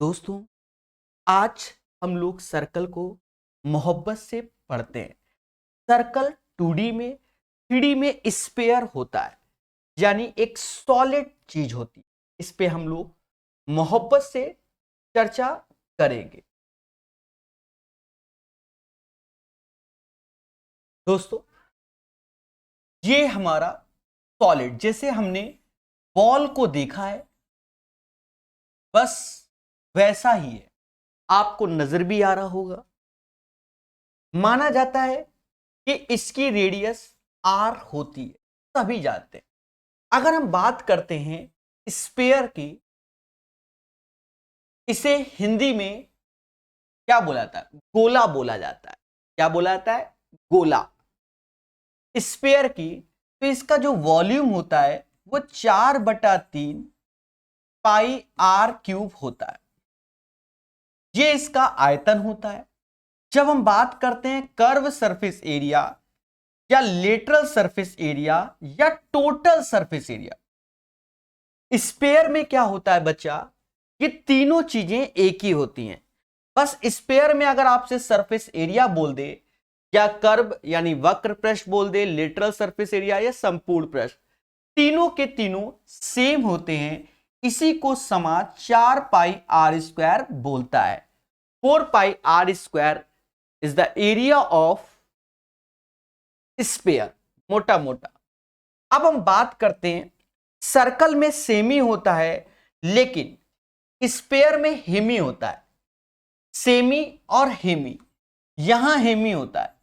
दोस्तों, आज हम लोग सर्कल को मोहब्बत से पढ़ते हैं। सर्कल 2D में 3D में स्पेयर होता है, यानी एक सॉलिड चीज होती है। इस पे हम लोग मोहब्बत से चर्चा करेंगे। दोस्तों, ये हमारा सॉलिड, जैसे हमने बॉल को देखा है, बस वैसा ही है। आपको नजर भी आ रहा होगा। माना जाता है कि इसकी रेडियस आर होती है, सभी जानते हैं। अगर हम बात करते हैं स्पेयर की, इसे हिंदी में क्या बोला जाता है? गोला बोला जाता है। क्या बोला जाता है? गोला। स्पेयर की तो इसका जो वॉल्यूम होता है वो 4/3 पाई आर क्यूब होता है। ये इसका आयतन होता है। जब हम बात करते हैं कर्व सरफेस एरिया या लेटरल सरफेस एरिया या टोटल सरफेस एरिया, स्पेयर में क्या होता है बच्चा? ये तीनों चीजें एक ही होती हैं। बस स्पेयर में अगर आपसे सरफेस एरिया बोल दे, या कर्व यानी वक्र पृष्ठ बोल दे, लेटरल सरफेस एरिया या संपूर्ण पृष्ठ, तीनों के तीनों सेम होते हैं। इसी को समा 4πr² बोलता है। 4πr² is the area of sphere, मोटा मोटा। अब हम बात करते हैं, सर्कल में सेमी होता है, लेकिन स्पेयर में हेमी होता है। सेमी और हेमी, यहां हेमी होता है,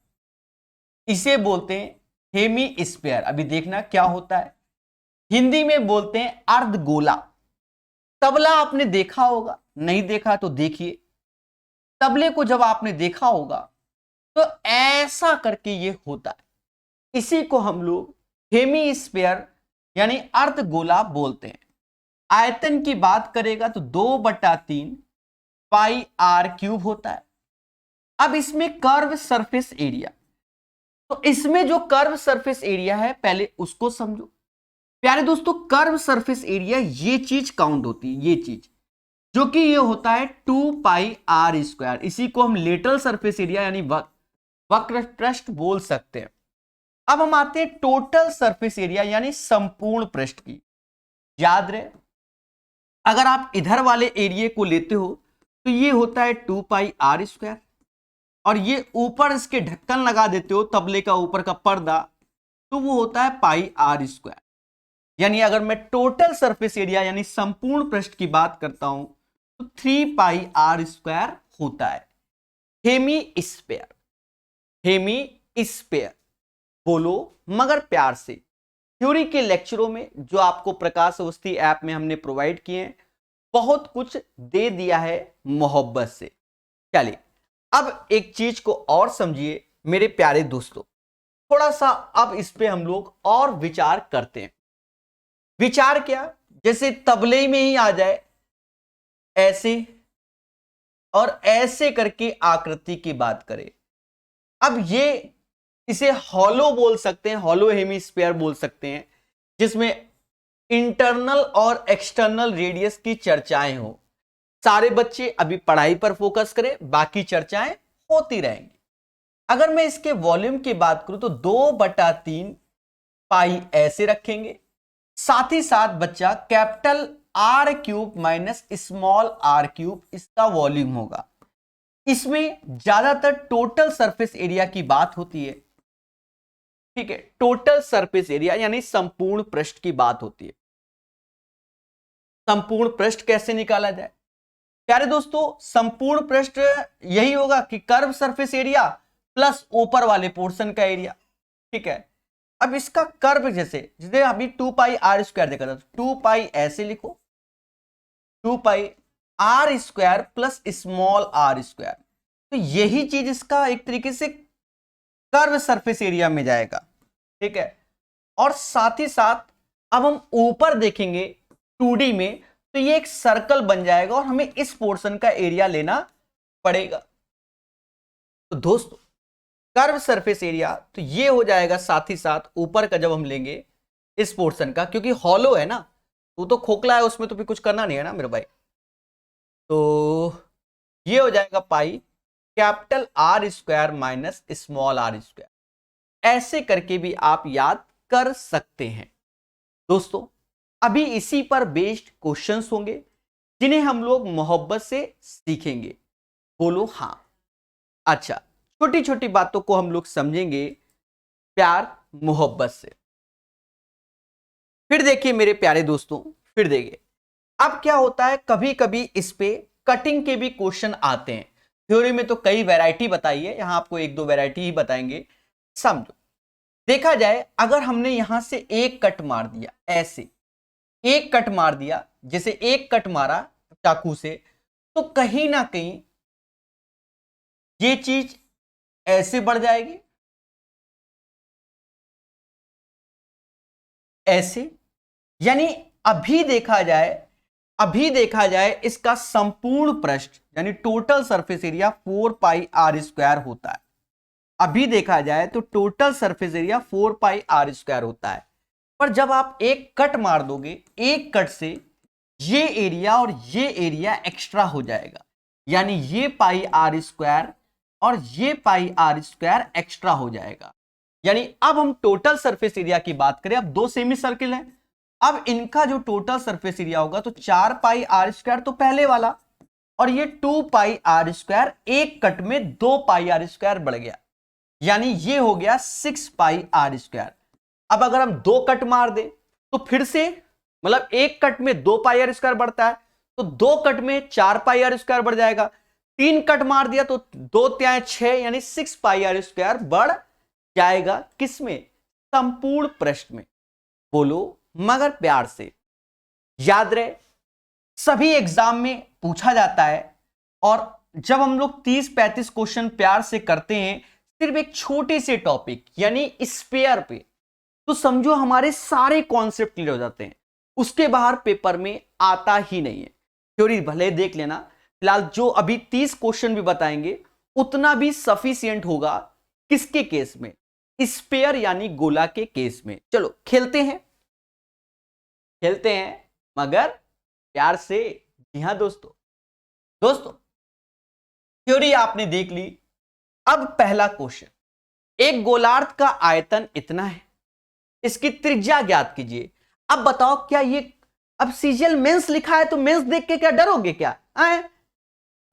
इसे बोलते हैं हेमी स्पेयर। अभी देखना क्या होता है। हिंदी में बोलते हैं अर्धगोला। तबला आपने देखा होगा, नहीं देखा तो देखिए। तबले को जब आपने देखा होगा तो ऐसा करके ये होता है। इसी को हम लोग हेमी स्पेयर यानी अर्धगोला बोलते हैं। आयतन की बात करेगा तो 2/3 पाई आर क्यूब होता है। अब इसमें कर्व सरफेस एरिया, तो इसमें जो कर्व सरफेस एरिया है पहले उसको समझो। प्यारे दोस्तों, कर्व सरफेस एरिया ये चीज काउंट होती है, ये चीज जो कि ये होता है 2πr²। इसी को हम लेटरल सरफेस एरिया यानी वक्र पृष्ठ बोल सकते हैं। अब हम आते हैं टोटल सरफेस एरिया यानी संपूर्ण पृष्ठ की। याद रहे, अगर आप इधर वाले एरिया को लेते हो तो ये होता है 2πr², और ये ऊपर इसके ढक्कन लगा देते हो, तबले का ऊपर का पर्दा, तो वो होता है πr²। यानी अगर मैं टोटल सरफेस एरिया यानी संपूर्ण पृष्ठ की बात करता हूं तो 3πr² होता है। हेमी स्पेयर, हेमी स्पेयर बोलो मगर प्यार से। थ्योरी के लेक्चरों में जो आपको प्रकाश अवस्थी ऐप में हमने प्रोवाइड किए हैं, बहुत कुछ दे दिया है मोहब्बत से। चलिए अब एक चीज को और समझिए मेरे प्यारे दोस्तों। थोड़ा सा अब इस पे हम लोग और विचार करते हैं। विचार क्या? जैसे तबले में ही आ जाए, ऐसे और ऐसे करके आकृति की बात करें। अब ये इसे हॉलो बोल सकते हैं, हॉलो हेमीस्फीयर बोल सकते हैं, जिसमें इंटरनल और एक्सटर्नल रेडियस की चर्चाएं हो। सारे बच्चे अभी पढ़ाई पर फोकस करें, बाकी चर्चाएं होती रहेंगी। अगर मैं इसके वॉल्यूम की बात करूं तो 2/3 पाई ऐसे रखेंगे। साथ ही साथ बच्चा capital R³ minus small r³ इसका वॉल्यूम होगा। इसमें ज्यादातर टोटल सरफेस एरिया की बात होती है। ठीक है, टोटल सरफेस एरिया यानी संपूर्ण पृष्ठ की बात होती है। संपूर्ण पृष्ठ कैसे निकाला जाए? प्यारे दोस्तों, संपूर्ण पृष्ठ यही होगा कि कर्व सरफेस एरिया प्लस ऊपर वाले पोर्शन का एरिया। ठीक है, अब इसका कर्व जैसे अभी 2πr² देखा था, 2π ऐसे लिखो, 2πr² प्लस स्मॉल r²। तो यही चीज इसका एक तरीके से कर्व सरफेस एरिया में जाएगा। ठीक है, और साथ ही साथ अब हम ऊपर देखेंगे 2D में, तो ये एक सर्कल बन जाएगा और हमें इस पोर्शन का एरिया लेना पड़ेगा। तो दोस्तों, कर्व सरफेस एरिया तो ये हो जाएगा, साथ ही साथ ऊपर का जब हम लेंगे इस पोर्शन का, क्योंकि हॉलो है ना, वो तो खोखला है, उसमें तो भी कुछ करना नहीं है ना मेरे भाई। तो ये हो जाएगा pi capital R square minus small R square. ऐसे करके भी आप याद कर सकते हैं। दोस्तों अभी इसी पर बेस्ड क्वेश्चंस होंगे जिन्हें हम लोग मोहब्बत से सीखेंगे। बोलो हाँ। अच्छा, छोटी छोटी बातों को हम लोग समझेंगे प्यार मोहब्बत से। फिर देखिए मेरे प्यारे दोस्तों, फिर देखिए अब क्या होता है, कभी कभी इस पे कटिंग के भी क्वेश्चन आते हैं। थ्योरी में तो कई वैरायटी बताई है, यहां आपको एक दो वैरायटी ही बताएंगे। समझो, देखा जाए अगर हमने यहां से एक कट मार दिया, ऐसे एक कट मार दिया, जैसे एक कट मारा चाकू से, तो कहीं ना कहीं ये चीज ऐसे बढ़ जाएगी, ऐसे। यानी अभी देखा जाए इसका संपूर्ण पृष्ठ यानी total surface area 4 pi are square होता है। अभी देखा जाए तो total surface area 4 pi are square होता है। पर जब आप एक कट मार दोगे, एक कट से ये एरिया और ये एरिया एक्स्ट्रा हो जाएगा, यानी ये पाई आर स्क्वायर और ये पाई आर स्क्वायर एक्स्ट्रा हो जाएगा। यानी अब हम टोटल सरफेस एरिया की बात करें, अब दो सेमी सर्किल हैं, अब इनका जो टोटल सरफेस एरिया होगा तो 4 पाई आर स्क्वायर तो पहले वाला, और ये 2 पाई आर स्क्वायर, एक कट में 2 पाई आर स्क्वायर बढ़ गया, यानी ये हो गया 6 पाई आर स्क्वायर। अब अगर हम दो कट मार दे तो फिर से, मतलब एक कट में 2 पाई आर स्क्वायर बढ़ता है, तो दो कट में 4 पाई आर स्क्वायर बढ़ जाएगा। तीन कट मार दिया तो 2 त्यां 6, यानी 6 पाई आर स्क्वायर बढ़ जाएगा। किसमें? संपूर्ण पृष्ठ में। बोलो मगर प्यार से। याद रहे, सभी एग्जाम में पूछा जाता है, और जब हम लोग 30-35 क्वेश्चन प्यार से करते हैं सिर्फ एक छोटे से टॉपिक यानी स्पेयर पे, तो समझो हमारे सारे कॉन्सेप्ट क्लियर हो जाते हैं। उसके बाहर पेपर में आता ही नहीं है। थ्योरी भले देख लेना, फिलहाल जो अभी 30 क्वेश्चन भी बताएंगे उतना भी सफिशिएंट होगा। किसके केस में? स्पेयर यानी गोला के केस में। चलो खेलते हैं मगर प्यार से। जी हां दोस्तों थ्योरी आपने देख ली। अब पहला क्वेश्चन, एक गोलार्ध का आयतन इतना है, इसकी त्रिज्या ज्ञात कीजिए। अब बताओ क्या ये, अब सीजीएल मेंस लिखा है तो मेंस देख के क्या डरोगे क्या? आए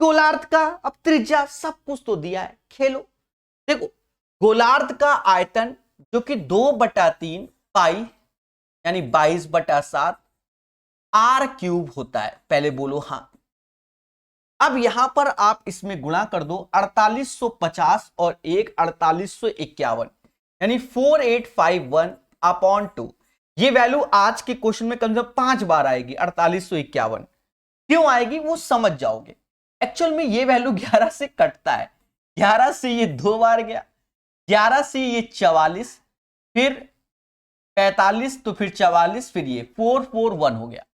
गोलार्ध का, अब त्रिज्या सब कुछ तो दिया है, खेलो। देखो गोलार्ध का आयतन जो कि 2/3 पाई यानी 22/7 आर क्यूब होता है। पहले बोलो हाँ। अब यहां पर आप इसमें गुणा कर दो, 4850 और एक 4851, यानी 4851/2। ये वैल्यू आज के क्वेश्चन में कम से कम 5 बार आएगी। 4851 क्यों आएगी वो समझ जाओगे। एक्चुअल में ये वैल्यू 11 से कटता है, 11 से ये 2 बार गया, 11 से ये 44, फिर 45, तो फिर 44, फिर ये 441 हो गया।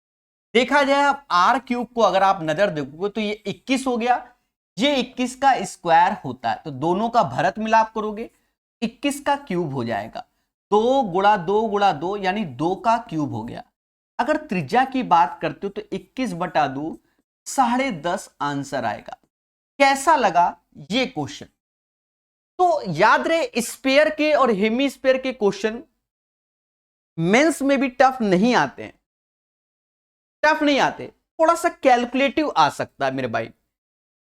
देखा जाए अब आर क्यूब को अगर आप नजर देखोगे तो ये 21 हो गया, ये 21 का स्क्वायर होता है, तो दोनों का भरत मिलाप करोगे 21 का क्यूब हो जाएगा। 2 गुणा 2 गुणा 2 यानी 2 का क्यूब हो गया। अगर त्रिज्या की बात करते हो तो 21/2 10.5 आंसर आएगा। कैसा लगा ये क्वेश्चन? तो याद रहे स्पेयर के और हेमी स्पेयर के क्वेश्चन मेंस में भी टफ नहीं आते हैं, टफ नहीं आते, थोड़ा सा कैलकुलेटिव आ सकता है मेरे भाई,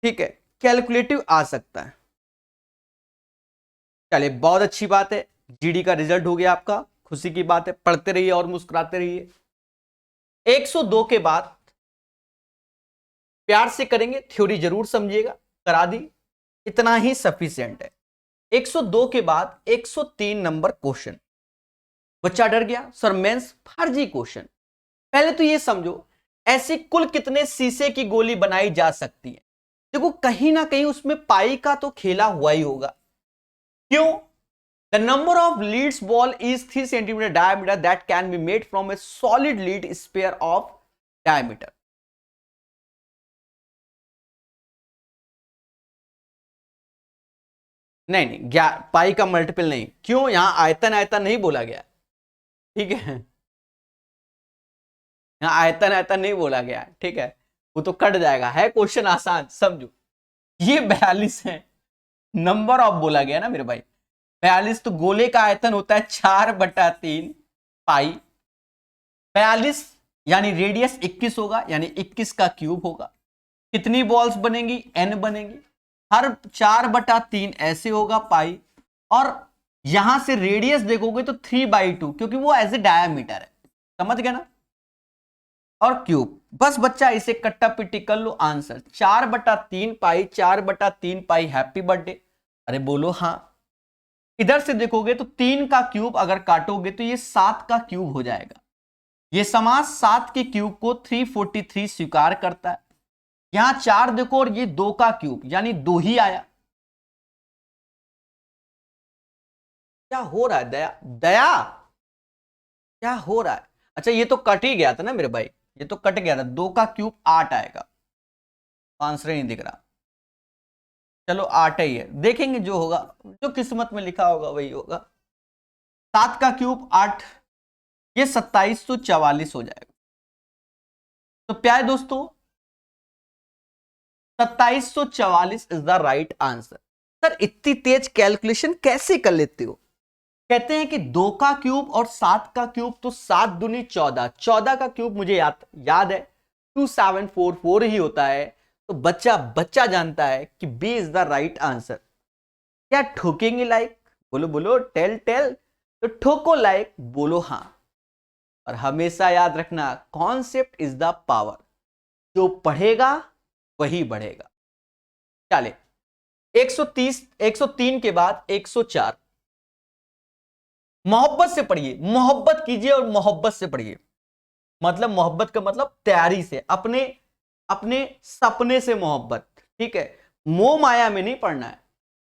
ठीक है, कैलकुलेटिव आ सकता है। चलिए बहुत अच्छी बात है, जीडी का रिजल्ट हो गया आपका, खुशी की बात है। पढ़ते रहिए और मुस्कुराते रहिए। 102 के बाद प्यार से करेंगे, थ्योरी जरूर समझिएगा, करा दी, इतना ही सफिशिएंट है। 102 के बाद 103 नंबर क्वेश्चन। बच्चा डर गया सर मेंस फर्जी क्वेश्चन। पहले तो ये समझो ऐसी कुल कितने शीशे की गोली बनाई जा सकती है। देखो कहीं ना कहीं उसमें पाई का तो खेला हुआ ही होगा। क्यों? The number of leads ball is 3 centimetre diameter that can be made from a solid lead sphere of diameter. नहीं नहीं, पाई का मल्टीपल नहीं। क्यों? यहां आयतन आयतन नहीं बोला गया, ठीक है, यहां आयतन आयतन नहीं बोला गया, ठीक है। वो तो कट जाएगा, है क्वेश्चन आसान, समझो। ये 42 है, नंबर ऑफ बोला गया ना मेरे भाई, 42। तो गोले का आयतन होता है 4/3 पाई। 42 यानी रेडियस 21 होगा, यानी 21 का क्यूब होगा। कितनी बॉल्स बनेंगी? n बनेंगी। हर 4/3 ऐसे होगा पाई, और यहां से रेडियस देखोगे तो 3/2, क्योंकि वो एज ए डायमीटर है, समझ गए ना। और क्यूब, बस बच्चा इसे कट्टा पिट्टी कर लो, आंसर 4/3 पाई, 4/3 पाई, हैप्पी बर्थडे। अरे बोलो हाँ। इधर से देखोगे तो 3 का क्यूब अगर काटोगे तो ये 7 का क्यूब हो जाएगा। ये समास 7 के क्यूब को 343 स्वीकार करता है। यहां 4 देखो और ये 2 का क्यूब, यानी 2 ही आया। क्या हो रहा है दया? दया क्या हो रहा है? अच्छा ये तो कट ही गया था ना मेरे भाई, ये तो कट गया था। 2 का क्यूब 8 आएगा, आंसर नहीं दिख रहा। चलो 8 ही है, देखेंगे जो होगा, जो किस्मत में लिखा होगा वही होगा। 7 का क्यूब 8, ये 2744 हो जाएगा। तो प्यारे दोस्तों 2744 is the right answer. Sir इतनी तेज कैलकुलेशन कैसे कर लेते हो? कहते हैं कि 2 का क्यूब और 7 का क्यूब, तो 7 दूनी 14, 14 का क्यूब मुझे याद है 2744 ही होता है। तो बच्चा बच्चा जानता है कि B is the right answer. क्या ठोकेंगे लाइक? बोलो बोलो, टेल टेल। तो ठोको लाइक, बोलो हाँ। और हमेशा याद रखना, कॉन्सेप्ट इज द पावर, जो पढ़ेगा वही बढ़ेगा। चले 130, 103 के बाद 104। मोहब्बत से पढ़िए, मोहब्बत कीजिए और मोहब्बत से पढ़िए। मतलब मोहब्बत का मतलब तैयारी से, अपने अपने सपने से मोहब्बत, ठीक है। मोह माया में नहीं पढ़ना है।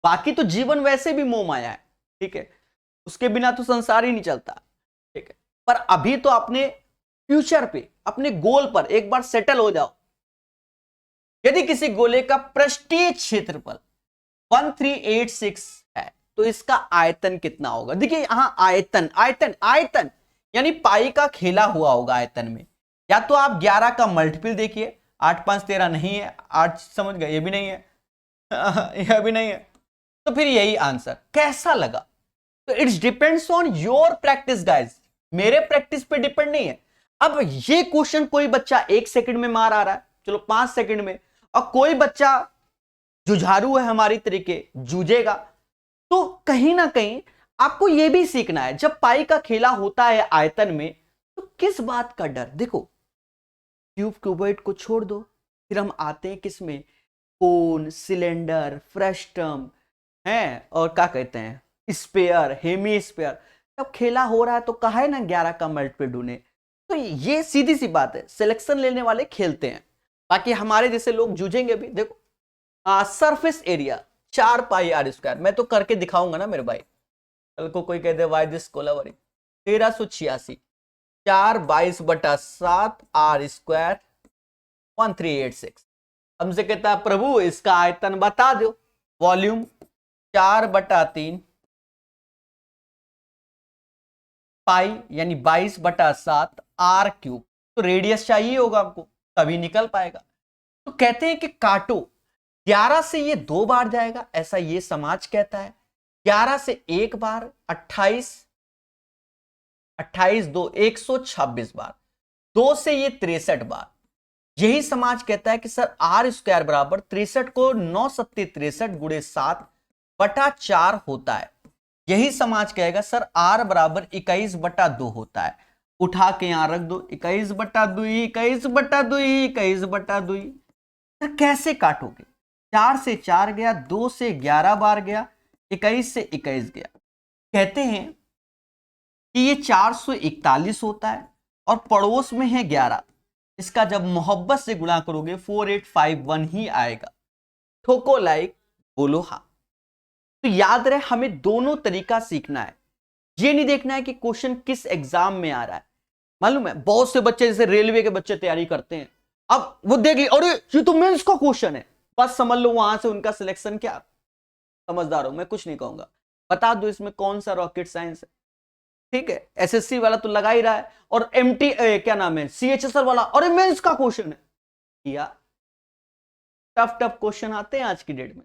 बाकी तो जीवन वैसे भी मोह माया है, ठीक है, उसके बिना तो संसार ही नहीं चलता, ठीक है। पर अभी तो अपने फ्यूचर पे, अपने गोल पर एक बार सेटल हो जाओ। यदि किसी गोले का पृष्ठीय क्षेत्रफल 1386 है तो इसका आयतन कितना होगा? देखिए यहां आयतन आयतन आयतन यानी पाई का खेला हुआ होगा आयतन में। या तो आप 11 का मल्टीपल देखिए, 8 5 13 नहीं है, 8 समझ गए, ये भी नहीं है, यह भी नहीं है, तो फिर यही आंसर। कैसा लगा? तो it's depends on your practice guys, मेरे प्रैक्टिस पे डिपेंड नहीं है। अब ये क्वेश्चन कोई बच्चा 1 सेकंड में मार आ रहा है, चलो 5 सेकंड में, और कोई बच्चा जुझारू है हमारी तरीके, जूझेगा। तो कहीं ना कहीं आपको यह भी सीखना है, जब पाई का खेला होता है आयतन में तो किस बात का डर? देखो क्यूब क्यूबॉइड को छोड़ दो, फिर हम आते हैं किसमें? कोन, सिलेंडर, फ्रस्टम है, और क्या कहते हैं, स्पेयर, हेमी स्पेयर। जब खेला हो रहा है तो कहा है ना 11 का मल्टीपल ढूंढे। तो ये सीधी सी बात है, सिलेक्शन लेने वाले खेलते हैं, बाकी हमारे जैसे लोग जूझेंगे भी। देखो सरफेस एरिया 4πr², मैं तो करके दिखाऊंगा ना मेरे भाई। कल को कोई कह दे वाई दिस कोलावरी, 1386, 4/22/7 r², 1386। हमसे कहता है प्रभु इसका आयतन बता दो। वॉल्यूम 4/3 पाई यानी 22/7 r³। तो रेडियस चाहिए होगा आपको, तभी निकल पाएगा। तो कहते हैं कि काटो, 11 से ये 2 बार जाएगा, ऐसा ये समाज कहता है। 11 से 1 बार, 28 28 2 126 बार, 2 से ये 63 बार। यही समाज कहता है कि सर r² बराबर 63 को 9 सत्ते 63 गुणे 7/4 होता है। यही समाज कहेगा सर r बराबर 21/2 होता है। उठा के यहां रख दो, 21/2 21/2 21/2। सर कैसे काटोगे? 4 से 4 गया, 2 से 11 बार गया, 21 से 21 गया। कहते हैं कि ये 441 होता है और पड़ोस में है 11। इसका जब मोहब्बत से गुणा करोगे 4851 ही आएगा। ठोको लाइक, बोलो हाँ। तो याद रहे हमें दोनों तरीका सीखना है, ये नहीं देखना है कि क्वेश्चन किस एग्जाम में आ रहा है। मालूम है बहुत से बच्चे जैसे रेलवे के बच्चे तैयारी करते हैं, अब वो देख ली अरे ये तो मेंस का क्वेश्चन है, बस समझ लो वहां से उनका सिलेक्शन। क्या समझदार हो, मैं कुछ नहीं कहूंगा, बता दो इसमें कौन सा रॉकेट साइंस है, ठीक है। एसएससी वाला तो लगा ही रहा है, और एमटी क्या नाम है CHSL वाला, अरे मेंस का क्वेश्चन है। किया। टफ टफ क्वेश्चन आते हैं आज की डेट में,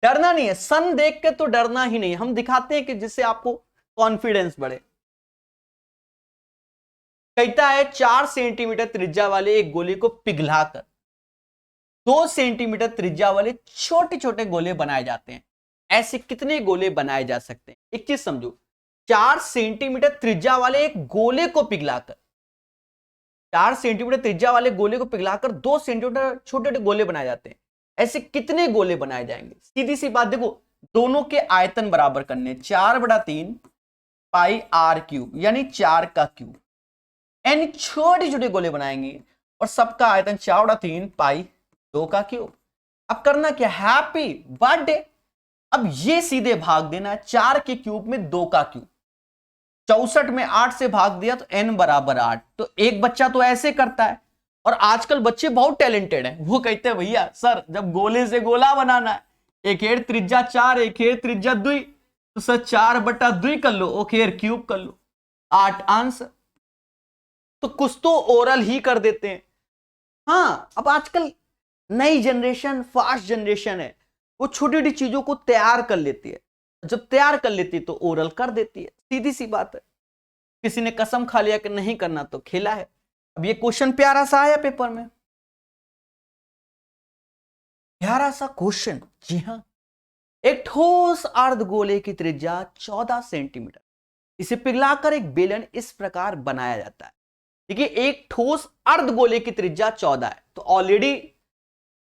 डरना नहीं है, सन देख के तो डरना ही नहीं, हम दिखाते हैं कि जिससे आपको कॉन्फिडेंस बढ़े। कहता है 4 सेंटीमीटर त्रिज्या वाले एक गोले को पिघलाकर 2 सेंटीमीटर त्रिज्या वाले छोटे छोटे गोले बनाए जाते हैं। ऐसे कितने गोले बनाए जा सकते हैं? एक चीज समझो, 4 सेंटीमीटर त्रिज्या वाले एक गोले को पिघलाकर 4 सेंटीमीटर त्रिज्या वाले गोले को पिघलाकर 2 सेंटीमीटर छोटे छोटे गोले बनाए जाते हैं। ऐसे कितने गोले बनाए जाएंगे? सीधी सी बात, देखो दोनों के आयतन बराबर करने, 4/3 पाई आर क्यूब यानी 4 का क्यूब, यानी छोटे छोटे गोले बनाएंगे और सबका आयतन 4/3 पाई 2 का क्यूब। अब करना क्या? Happy birthday. अब ये सीधे भाग देना है 4 के क्यूब में 2 का क्यूब, 64 में 8 से भाग दिया तो n बराबर 8। तो एक बच्चा तो ऐसे करता है, और आजकल बच्चे बहुत टैलेंटेड हैं, वो कहते हैं भैया सर जब गोले से गोला बनाना है, एक हेर त्रिज्या 4 एक हेर त्रिज्या 2, तो सर 4/2 कर लो, एक हेर क्यूब कर लो, 8 आंसर। तो कुछ तो ओरल ही कर देते हैं। हाँ, अब आजकल नई जनरेशन फास्ट जनरेशन है, वो छोटी छोटी चीजों को तैयार कर लेती है, जब तैयार कर लेती है तो ओरल कर देती है, सीधी सी बात है। किसी ने कसम खा लिया कि नहीं करना तो खेला है। अब ये क्वेश्चन प्यारा सा आया पेपर में, प्यारा सा क्वेश्चन। जी हाँ, एक ठोस अर्धगोले की त्रिज्या 14 सेंटीमीटर, इसे पिघलाकर एक बेलन इस प्रकार बनाया जाता है। देखिए एक ठोस अर्धगोले की त्रिज्या 14 है, तो ऑलरेडी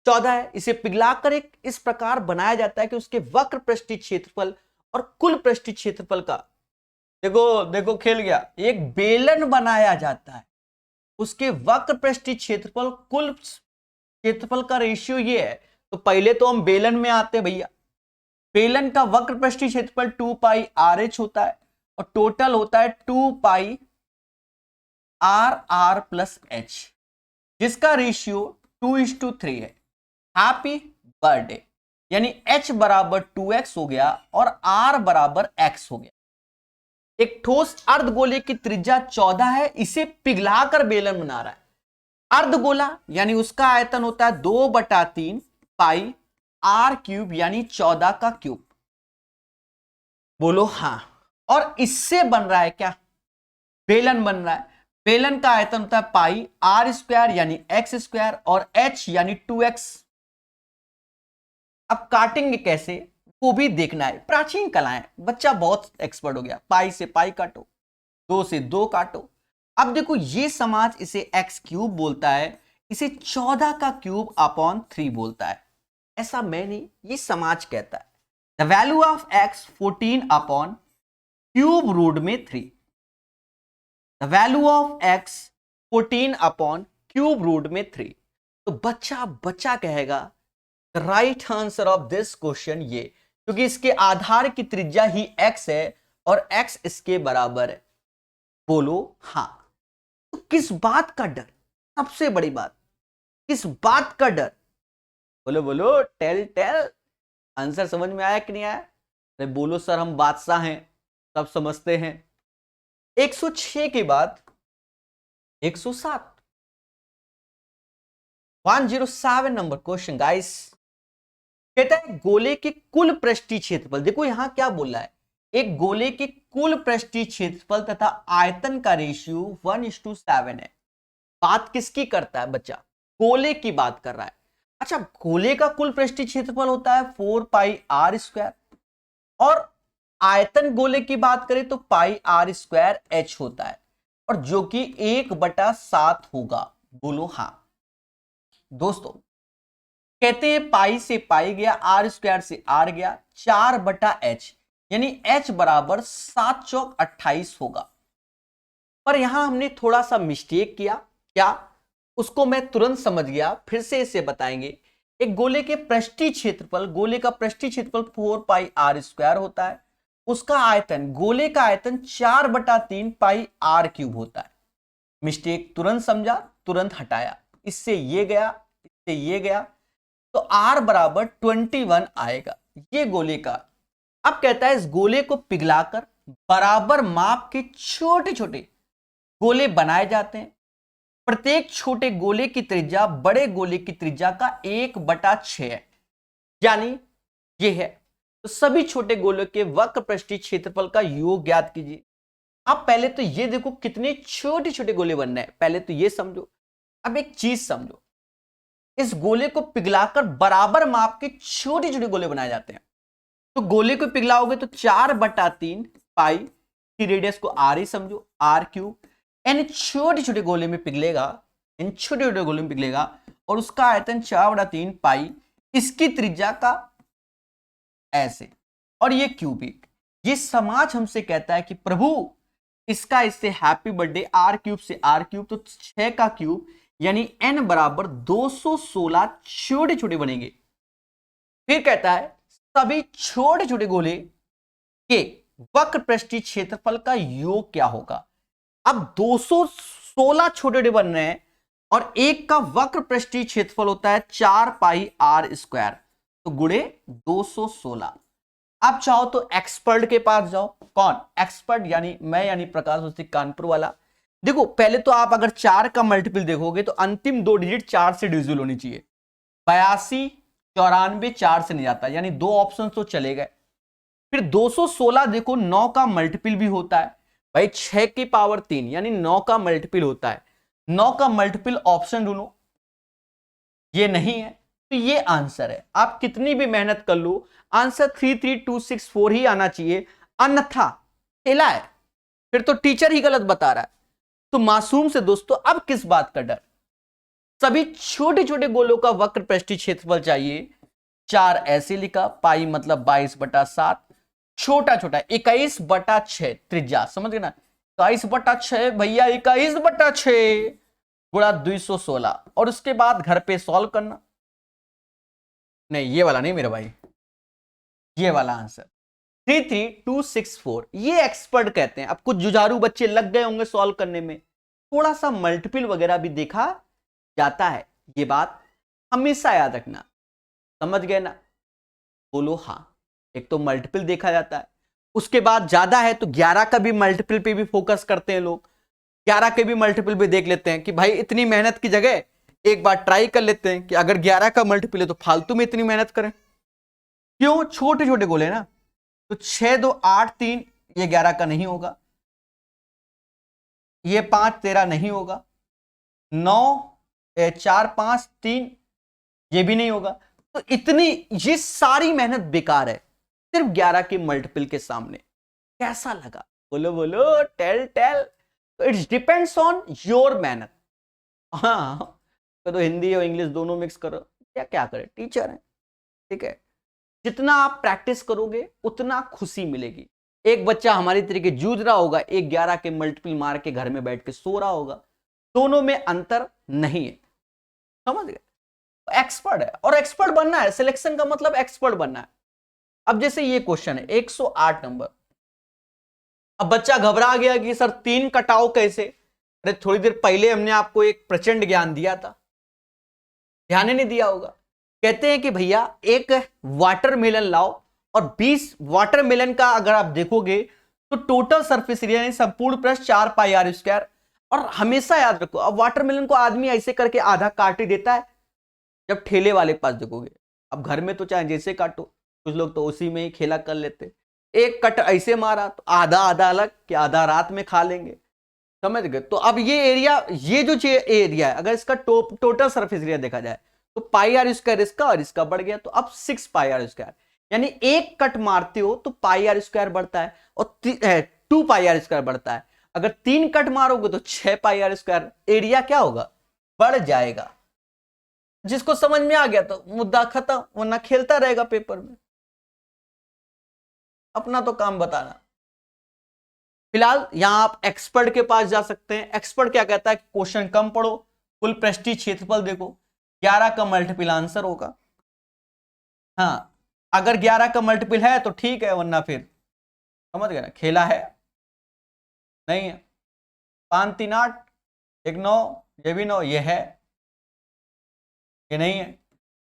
14 है, इसे पिघलाकर एक इस प्रकार बनाया जाता है कि उसके वक्र पृष्ठीय क्षेत्रफल और कुल पृष्ठीय क्षेत्रफल का, देखो देखो खेल गया, एक बेलन बनाया जाता है, उसके वक्र पृष्ठीय क्षेत्रफल कुल क्षेत्रफल का रेशियो ये है। तो पहले तो हम बेलन में आते हैं भैया, बेलन का वक्र पृष्ठीय क्षेत्रफल 2 पाई आर एच होता है और टोटल होता है 2 पाई आर आर प्लस एच, जिसका रेशियो 2:3 है। हैप्पी बर्थडे, यानी h बराबर 2x हो गया और r बराबर x हो गया। एक ठोस अर्धगोले की त्रिज्या 14 है, इसे पिघलाकर बेलन बना रहा है। अर्धगोला यानी उसका आयतन होता है 2/3 पाई आर क्यूब यानी 14 का क्यूब। बोलो हाँ। और इससे बन रहा है क्या? बेलन बन रहा है। बेलन का आयतन होता है पाई आर स्क्वायर यानी एक्स स्क्वायर और h यानी 2x। अब काटेंगे कैसे वो भी देखना है, प्राचीन कलाएं, बच्चा बहुत एक्सपर्ट हो गया। पाई से पाई काटो, 2 से 2 काटो। अब देखो ये समाज इसे एक्स क्यूब बोलता है, इसे 14 का क्यूब अपॉन 3 बोलता है। ऐसा मैं नहीं, ये समाज कहता है। The value of X 14 upon cube root में 3। The value of X 14 upon cube root में 3। तो बच्चा कहेगा right answer of this question ये, क्योंकि इसके आधार की त्रिज्या ही x है और x इसके बराबर है। बोलो हाँ। तो किस बात का डर? सबसे बड़ी बात, किस बात का डर? बोलो बोलो, टेल टेल। आंसर समझ में आया कि नहीं आया? अरे बोलो सर हम बादशाह हैं, सब समझते हैं। 106 के बाद 107, 107 नंबर क्वेश्चन गाइस। कहता है गोले के कुल पृष्ठीय क्षेत्रफल, देखो यहां क्या बोल रहा है, एक गोले के कुल पृष्ठीय क्षेत्रफल तथा आयतन का रेशियो 1:7 है। बात किसकी करता है बच्चा? गोले की बात कर रहा है। अच्छा, गोले का कुल पृष्ठीय क्षेत्रफल होता है 4 पाई आर स्क्वायर और आयतन गोले की बात करें तो पाई आर स्क्वायर एच होता है, और जो कि 1/7 होगा। बोलो हाँ। दोस्तों कहते हैं पाई से पाई गया, आर स्क्वायर से आर गया, 4/h यानी h बराबर 7 चौक 28 होगा। पर यहां हमने थोड़ा सा मिस्टेक किया। क्या? उसको मैं तुरंत समझ गया, फिर से इसे बताएंगे। एक गोले के पृष्ठीय क्षेत्रफल, गोले का पृष्ठीय क्षेत्रफल 4 पाई आर स्क्वायर होता है, उसका आयतन, गोले का आयतन 4/3 पाई आर क्यूब होता है। मिस्टेक तुरंत समझा, तुरंत हटाया, इससे ये गया, इससे ये गया, तो r बराबर 21 आएगा ये गोले का। अब कहता है इस गोले को पिघलाकर बराबर माप के छोटे छोटे गोले बनाए जाते हैं। प्रत्येक छोटे गोले की त्रिज्या बड़े गोले की त्रिज्या का 1/6 है, यानी ये है। तो सभी छोटे गोलों के वक्र पृष्ठीय क्षेत्रफल का योग ज्ञात कीजिए। आप पहले तो ये देखो कितने छोटे छोटे गोले बनने हैं, पहले तो ये समझो। अब एक चीज समझो, इस गोले को पिघलाकर बराबर माप के छोटे छोटे गोले बनाए जाते हैं। तो गोले को पिघलाओगे तो 4/3 पाई की रेडियस को आर ही समझो, r3 इन छोटे छोटे गोले में पिघलेगा, इन छोटे छोटे गोले में पिघलेगा और उसका आयतन 4/3 पाई, इसकी त्रिज्या का ऐसे, और ये क्यूबिक। ये समाज हमसे कहता है कि प्रभु इसका इससे हैप्पी बर्थडे r3 से r3, तो 6 का क्यूब यानी n बराबर 216 छोटे छोटे बनेंगे। फिर कहता है सभी छोटे छोटे गोले के वक्र पृष्ठीय क्षेत्रफल का योग क्या होगा। अब 216 छोटे छोटे बन रहे हैं और एक का वक्र पृष्ठीय क्षेत्रफल होता है 4 पाई r स्क्वायर, तो गुणे 216। आप चाहो तो एक्सपर्ट के पास जाओ। कौन एक्सपर्ट? यानी मैं, यानी प्रकाश उसी कानपुर वाला। देखो पहले तो आप अगर 4 का मल्टीपल देखोगे तो अंतिम 2 डिजिट 4 से डिविजिबल होनी चाहिए। 82, 94 4 से नहीं जाता, यानी 2 ऑप्शन तो चले गए। फिर 216 देखो 9 का मल्टीपल भी होता है भाई, 6 की पावर 3 यानी 9 का मल्टीपल होता है। 9 का मल्टीपल ऑप्शन ढूंढो, ये नहीं है तो ये आंसर है। आप कितनी भी मेहनत कर लो आंसर 33264 ही आना चाहिए, अन्यथा हिला है, फिर तो टीचर ही गलत बता रहा है। तो मासूम से दोस्तों अब किस बात का डर, सभी छोटे छोटे गोलों का वक्र पृष्ठीय क्षेत्रफल चाहिए। 4 ऐसे लिखा, पाई मतलब 22/7, छोटा छोटा 21/6 त्रिज्या, समझ गए ना। 21/6 भैया, 21/6 गुणा 216, और उसके बाद घर पे सॉल्व करना। नहीं ये वाला नहीं मेरे भाई, ये वाला आंसर 33264, ये एक्सपर्ट कहते हैं। अब कुछ जुझारू बच्चे लग गए होंगे सॉल्व करने में, थोड़ा सा मल्टीपल वगैरह भी देखा जाता है, ये बात हमेशा याद रखना। समझ गए ना? बोलो हाँ। एक तो मल्टीपल देखा जाता है, उसके बाद ज्यादा है तो 11 का भी मल्टीपल पे भी फोकस करते हैं लोग। 11 के भी मल्टीपल पे देख लेते हैं कि भाई इतनी मेहनत की जगह एक बार ट्राई कर लेते हैं कि अगर 11 का मल्टीपल है तो फालतू में इतनी मेहनत करें क्यों। छोटे छोटे गोले ना, तो 6 2 8 3 ये 11 का नहीं होगा, ये 5 13 नहीं होगा, 9 4 5 3 ये भी नहीं होगा। तो इतनी ये सारी मेहनत बेकार है सिर्फ 11 के मल्टीपल के सामने। कैसा लगा बोलो बोलो, टेल टेल। तो इट्स डिपेंड्स ऑन योर मेहनत। हाँ तो हिंदी और इंग्लिश दोनों मिक्स करो, क्या करे, टीचर है, ठीक है। जितना आप प्रैक्टिस करोगे उतना खुशी मिलेगी। एक बच्चा हमारी तरीके जूझ रहा होगा, एक 11 के मल्टीपल मार के घर में बैठ के सो रहा होगा, दोनों में अंतर नहीं है। समझ गए? एक्सपर्ट है, और एक्सपर्ट बनना है, सिलेक्शन का मतलब एक्सपर्ट बनना है। अब जैसे ये क्वेश्चन है 108 नंबर, अब बच्चा घबरा गया कि सर 3 कटाओ कैसे। अरे थोड़ी देर पहले हमने आपको एक प्रचंड ज्ञान दिया था, ध्यान ही नहीं दिया होगा। कहते हैं कि भैया एक वाटरमेलन लाओ और 20 वाटरमेलन का अगर आप देखोगे तो टोटल सरफेस एरिया यानी संपूर्ण पृष्ठ 4 पाई r स्क्वायर। और हमेशा याद रखो, अब वाटरमेलन को आदमी ऐसे करके आधा काट ही देता है जब ठेले वाले के पास देखोगे। अब घर में तो चाहे जैसे काटो, कुछ लोग तो उसी में ही खेला कर लेते। एक कट ऐसे मारा तो आधा आधा अलग कि आधा रात में खा लेंगे, समझ गए। तो अब ये एरिया, ये जो एरिया है अगर इसका टोटल सरफेस एरिया देखा जाए तो पाई r स्क्वायर इसका और इसका बढ़ गया, तो अब 6 पाई r स्क्वायर, यानी एक कट मारते हो तो पाई r स्क्वायर बढ़ता है और 2 पाई r स्क्वायर बढ़ता है। अगर 3 कट मारोगे तो 6 पाई r स्क्वायर, एरिया क्या होगा, बढ़ जाएगा। जिसको समझ में आ गया तो मुद्दा खत्म, वरना खेलता रहेगा पेपर में। अपना तो काम बताना। फिलहाल यहां आप एक्सपर्ट के पास जा सकते हैं। एक्सपर्ट क्या कहता है कि क्वेश्चन कम पढ़ो, कुल पृष्ठीय क्षेत्रफल देखो, 11 का मल्टीपल आंसर होगा। हाँ अगर 11 का मल्टीपल है तो ठीक है, वरना फिर समझ गए ना, खेला है नहीं है। 5 3 8 1 9, ये भी 9, ये है, ये नहीं है।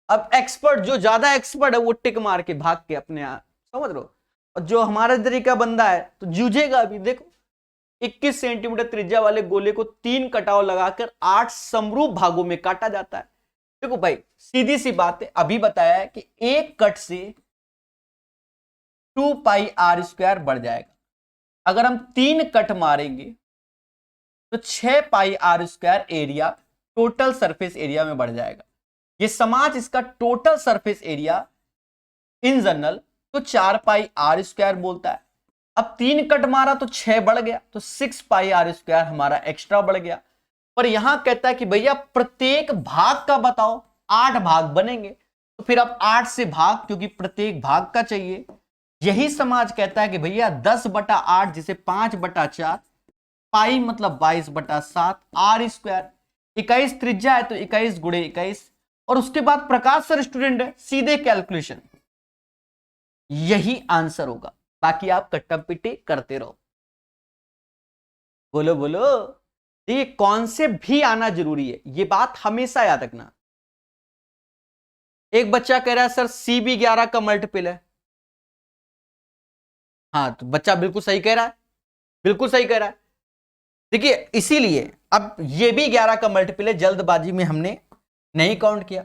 अब एक्सपर्ट, जो ज्यादा एक्सपर्ट है वो टिक मार के भाग के अपने आप, समझ लो। और जो हमारे तरीका बंदा है तो जूझेगा अभी। देखो 21 सेंटीमीटर त्रिज्या वाले गोले को 3 कटाव लगाकर 8 समरूप भागों में काटा जाता है। देखो भाई सीधी सी बात है, अभी बताया है कि एक कट से 2 पाई आर स्क्वायर बढ़ जाएगा। अगर हम 3 कट मारेंगे तो 6 pi are square area total surface area में बढ़ जाएगा। ये समाज इसका total surface area in general तो 4 पाई आर स्क्वायर बोलता है। अब 3 कट मारा तो 6 बढ़ गया, तो 6 पाई आर स्क्वायर हमारा एक्स्ट्रा बढ़ गया। पर यहां कहता है कि भैया प्रत्येक भाग का बताओ, 8 भाग बनेंगे, तो फिर अब 8 से भाग, क्योंकि प्रत्येक भाग का चाहिए। यही समाज कहता है कि भैया 10/8 जिसे 5/4 पाई मतलब 22/7 आर स्क्वायर, 21 त्रिज्या है तो 21 गुणे 21, और उसके बाद प्रकाश सर स्टूडेंट है, सीधे कैलकुलेशन, यही आंसर होगा। बाकी आप कट्टा पिट्टी करते रहो। बोलो बोलो। ये कॉन्सेप्ट भी आना जरूरी है, ये बात हमेशा याद रखना। एक बच्चा कह रहा है सर CB11 का मल्टीपल है। हाँ तो बच्चा बिल्कुल सही कह रहा है, बिल्कुल सही कह रहा है। देखिए इसीलिए अब ये भी 11 का मल्टीपल है, जल्दबाजी में हमने नहीं काउंट किया।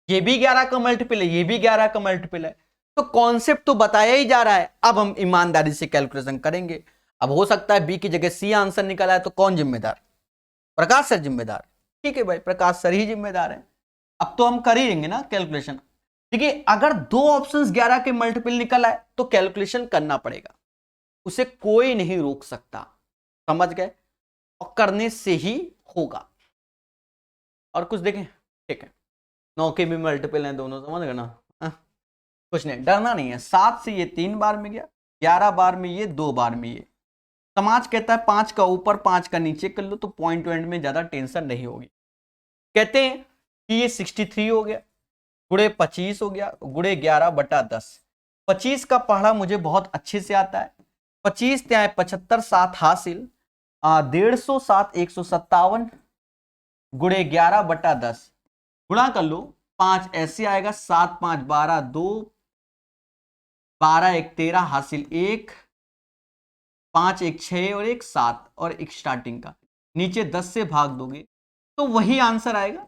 ये भी 11 का मल्टीपल है, ये भी 11 का मल्टीपल है, तो कॉन्सेप्ट तो बताया ही जा रहा है। अब हम ईमानदारी से कैलकुलेशन करेंगे। अब हो सकता है बी की जगह सी आंसर निकला है, तो कौन जिम्मेदार? प्रकाश सर जिम्मेदार। ठीक है भाई, प्रकाश सर ही जिम्मेदार है। अब तो हम कर ही देंगे ना कैलकुलेशन। देखिए अगर 2 ऑप्शंस 11 के मल्टीपल निकल आए तो कैलकुलेशन करना पड़ेगा, उसे कोई नहीं रोक सकता, समझ गए? और करने से ही होगा। और कुछ देखें? ठीक है, 9 के भी मल्टीपल हैं दोनों, समझ गए ना? कुछ नहीं, डरना नहीं है। 7 से ये 3 बार में गया, 11 बार में ये, 2 बार में ये। समाज कहता है 5 का ऊपर 5 का नीचे कर लो, तो पॉइंट टू एंड में ज्यादा टेंशन नहीं होगी। कहते हैं कि ये 63 हो गया, गुणे 25 हो गया, गुणे 11/10। 25 का पढ़ा मुझे बहुत अच्छे से आता है। 25 त्याए 75, 7 हासिल, 150, 7 157, गुणे 11/10 गुणा कर लो, 5 ऐसे आएगा, 7 5 12, 2 12 1 13 हासिल 1, 5 1 6 और 1 7 और एक स्टार्टिंग का, नीचे 10 से भाग दोगे तो वही आंसर आएगा।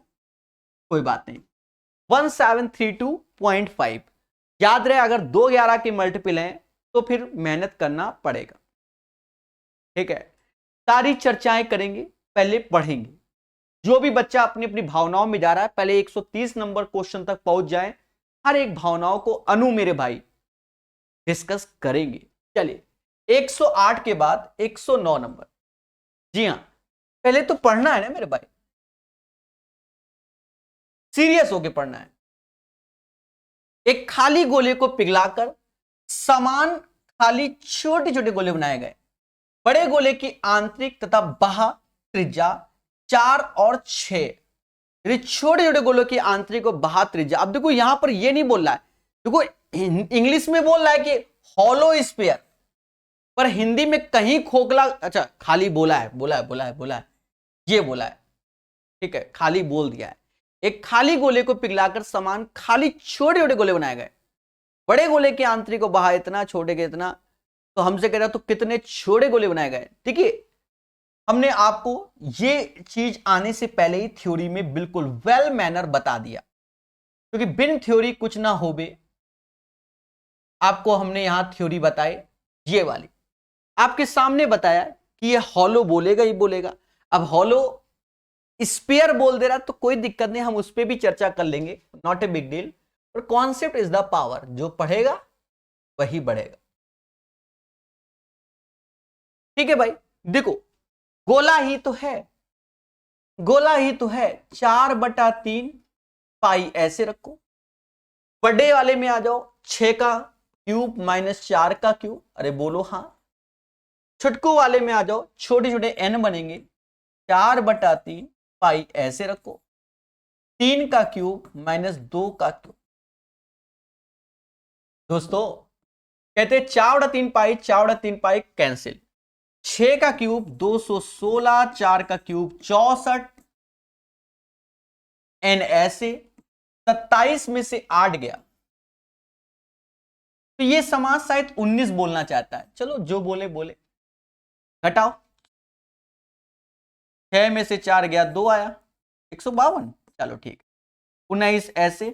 कोई बात नहीं, 1732.5। याद रहे अगर 2 11 के मल्टीपल हैं तो फिर मेहनत करना पड़ेगा। ठीक है, सारी चर्चाएं करेंगे, पहले पढ़ेंगे। जो भी बच्चा अपनी अपनी भावनाओं में जा रहा है, पहले 130 नंबर क्वेश्चन तक पहुंच जाए। हर एक भावनाओं को अनु मेरे भाई डिस्कस करेंगे। चलिए 108 के बाद 109 नंबर। जी हां, पहले तो पढ़ना है ना मेरे भाई, सीरियस होके पढ़ना है। एक खाली गोले को पिघलाकर समान खाली छोटे छोटे गोले बनाए गए। बड़े गोले की आंतरिक तथा बाह्य त्रिज्या 4 और 6। यदि छोटे छोटे गोलों की आंतरिक और बाह्य त्रिज्या, अब देखो यहां पर ये नहीं बोल रहा है, देखो इंग्लिश में बोल रहा है कि हॉलो स्फीयर, पर हिंदी में कहीं खोखला, अच्छा खाली बोला है, ये बोला है। ठीक है, खाली बोल दिया है। एक खाली गोले को पिघलाकर समान खाली छोटे छोटे गोले बनाए गए। बड़े गोले के आंतरिक और बाह्य इतना, छोटे के इतना, तो हमसे कह रहा तो कितने छोटे गोले बनाए गए। ठीक है, हमने आपको ये चीज आने से पहले ही थ्योरी में बिल्कुल वेल मैनर बता दिया, क्योंकि बिन थ्योरी कुछ ना हो बे। आपको हमने यहां थ्योरी बताई, ये वाली आपके सामने बताया कि ये हॉलो बोलेगा ही बोलेगा। अब हॉलो स्पेयर बोल दे रहा तो कोई दिक्कत नहीं, हम उस पर भी चर्चा कर लेंगे, नॉट ए बिग डील। और कॉन्सेप्ट इज द पावर, जो पढ़ेगा वही बढ़ेगा। ठीक है भाई, देखो गोला ही तो है, गोला ही तो है। 4/3 पाई ऐसे रखो। बड़े वाले में आ जाओ, 6 का क्यूब माइनस 4 का क्यूब, अरे बोलो हाँ। छुटकू वाले में आ जाओ, छोटे छोटे n बनेंगे, 4/3 पाई ऐसे रखो, 3 का क्यूब माइनस 2 का क्यूब। दोस्तों कहते 4/3 पाई, 4/3 पाई कैंसिल, 6 का क्यूब 216, 4 का क्यूब 64, n ऐसे, 27 में से 8 गया, तो ये समाज शायद 19 बोलना चाहता है। चलो जो बोले बोले, घटाओ 6 में से 4 गया, 2 आया, 152। चलो ठीक है, 19 ऐसे,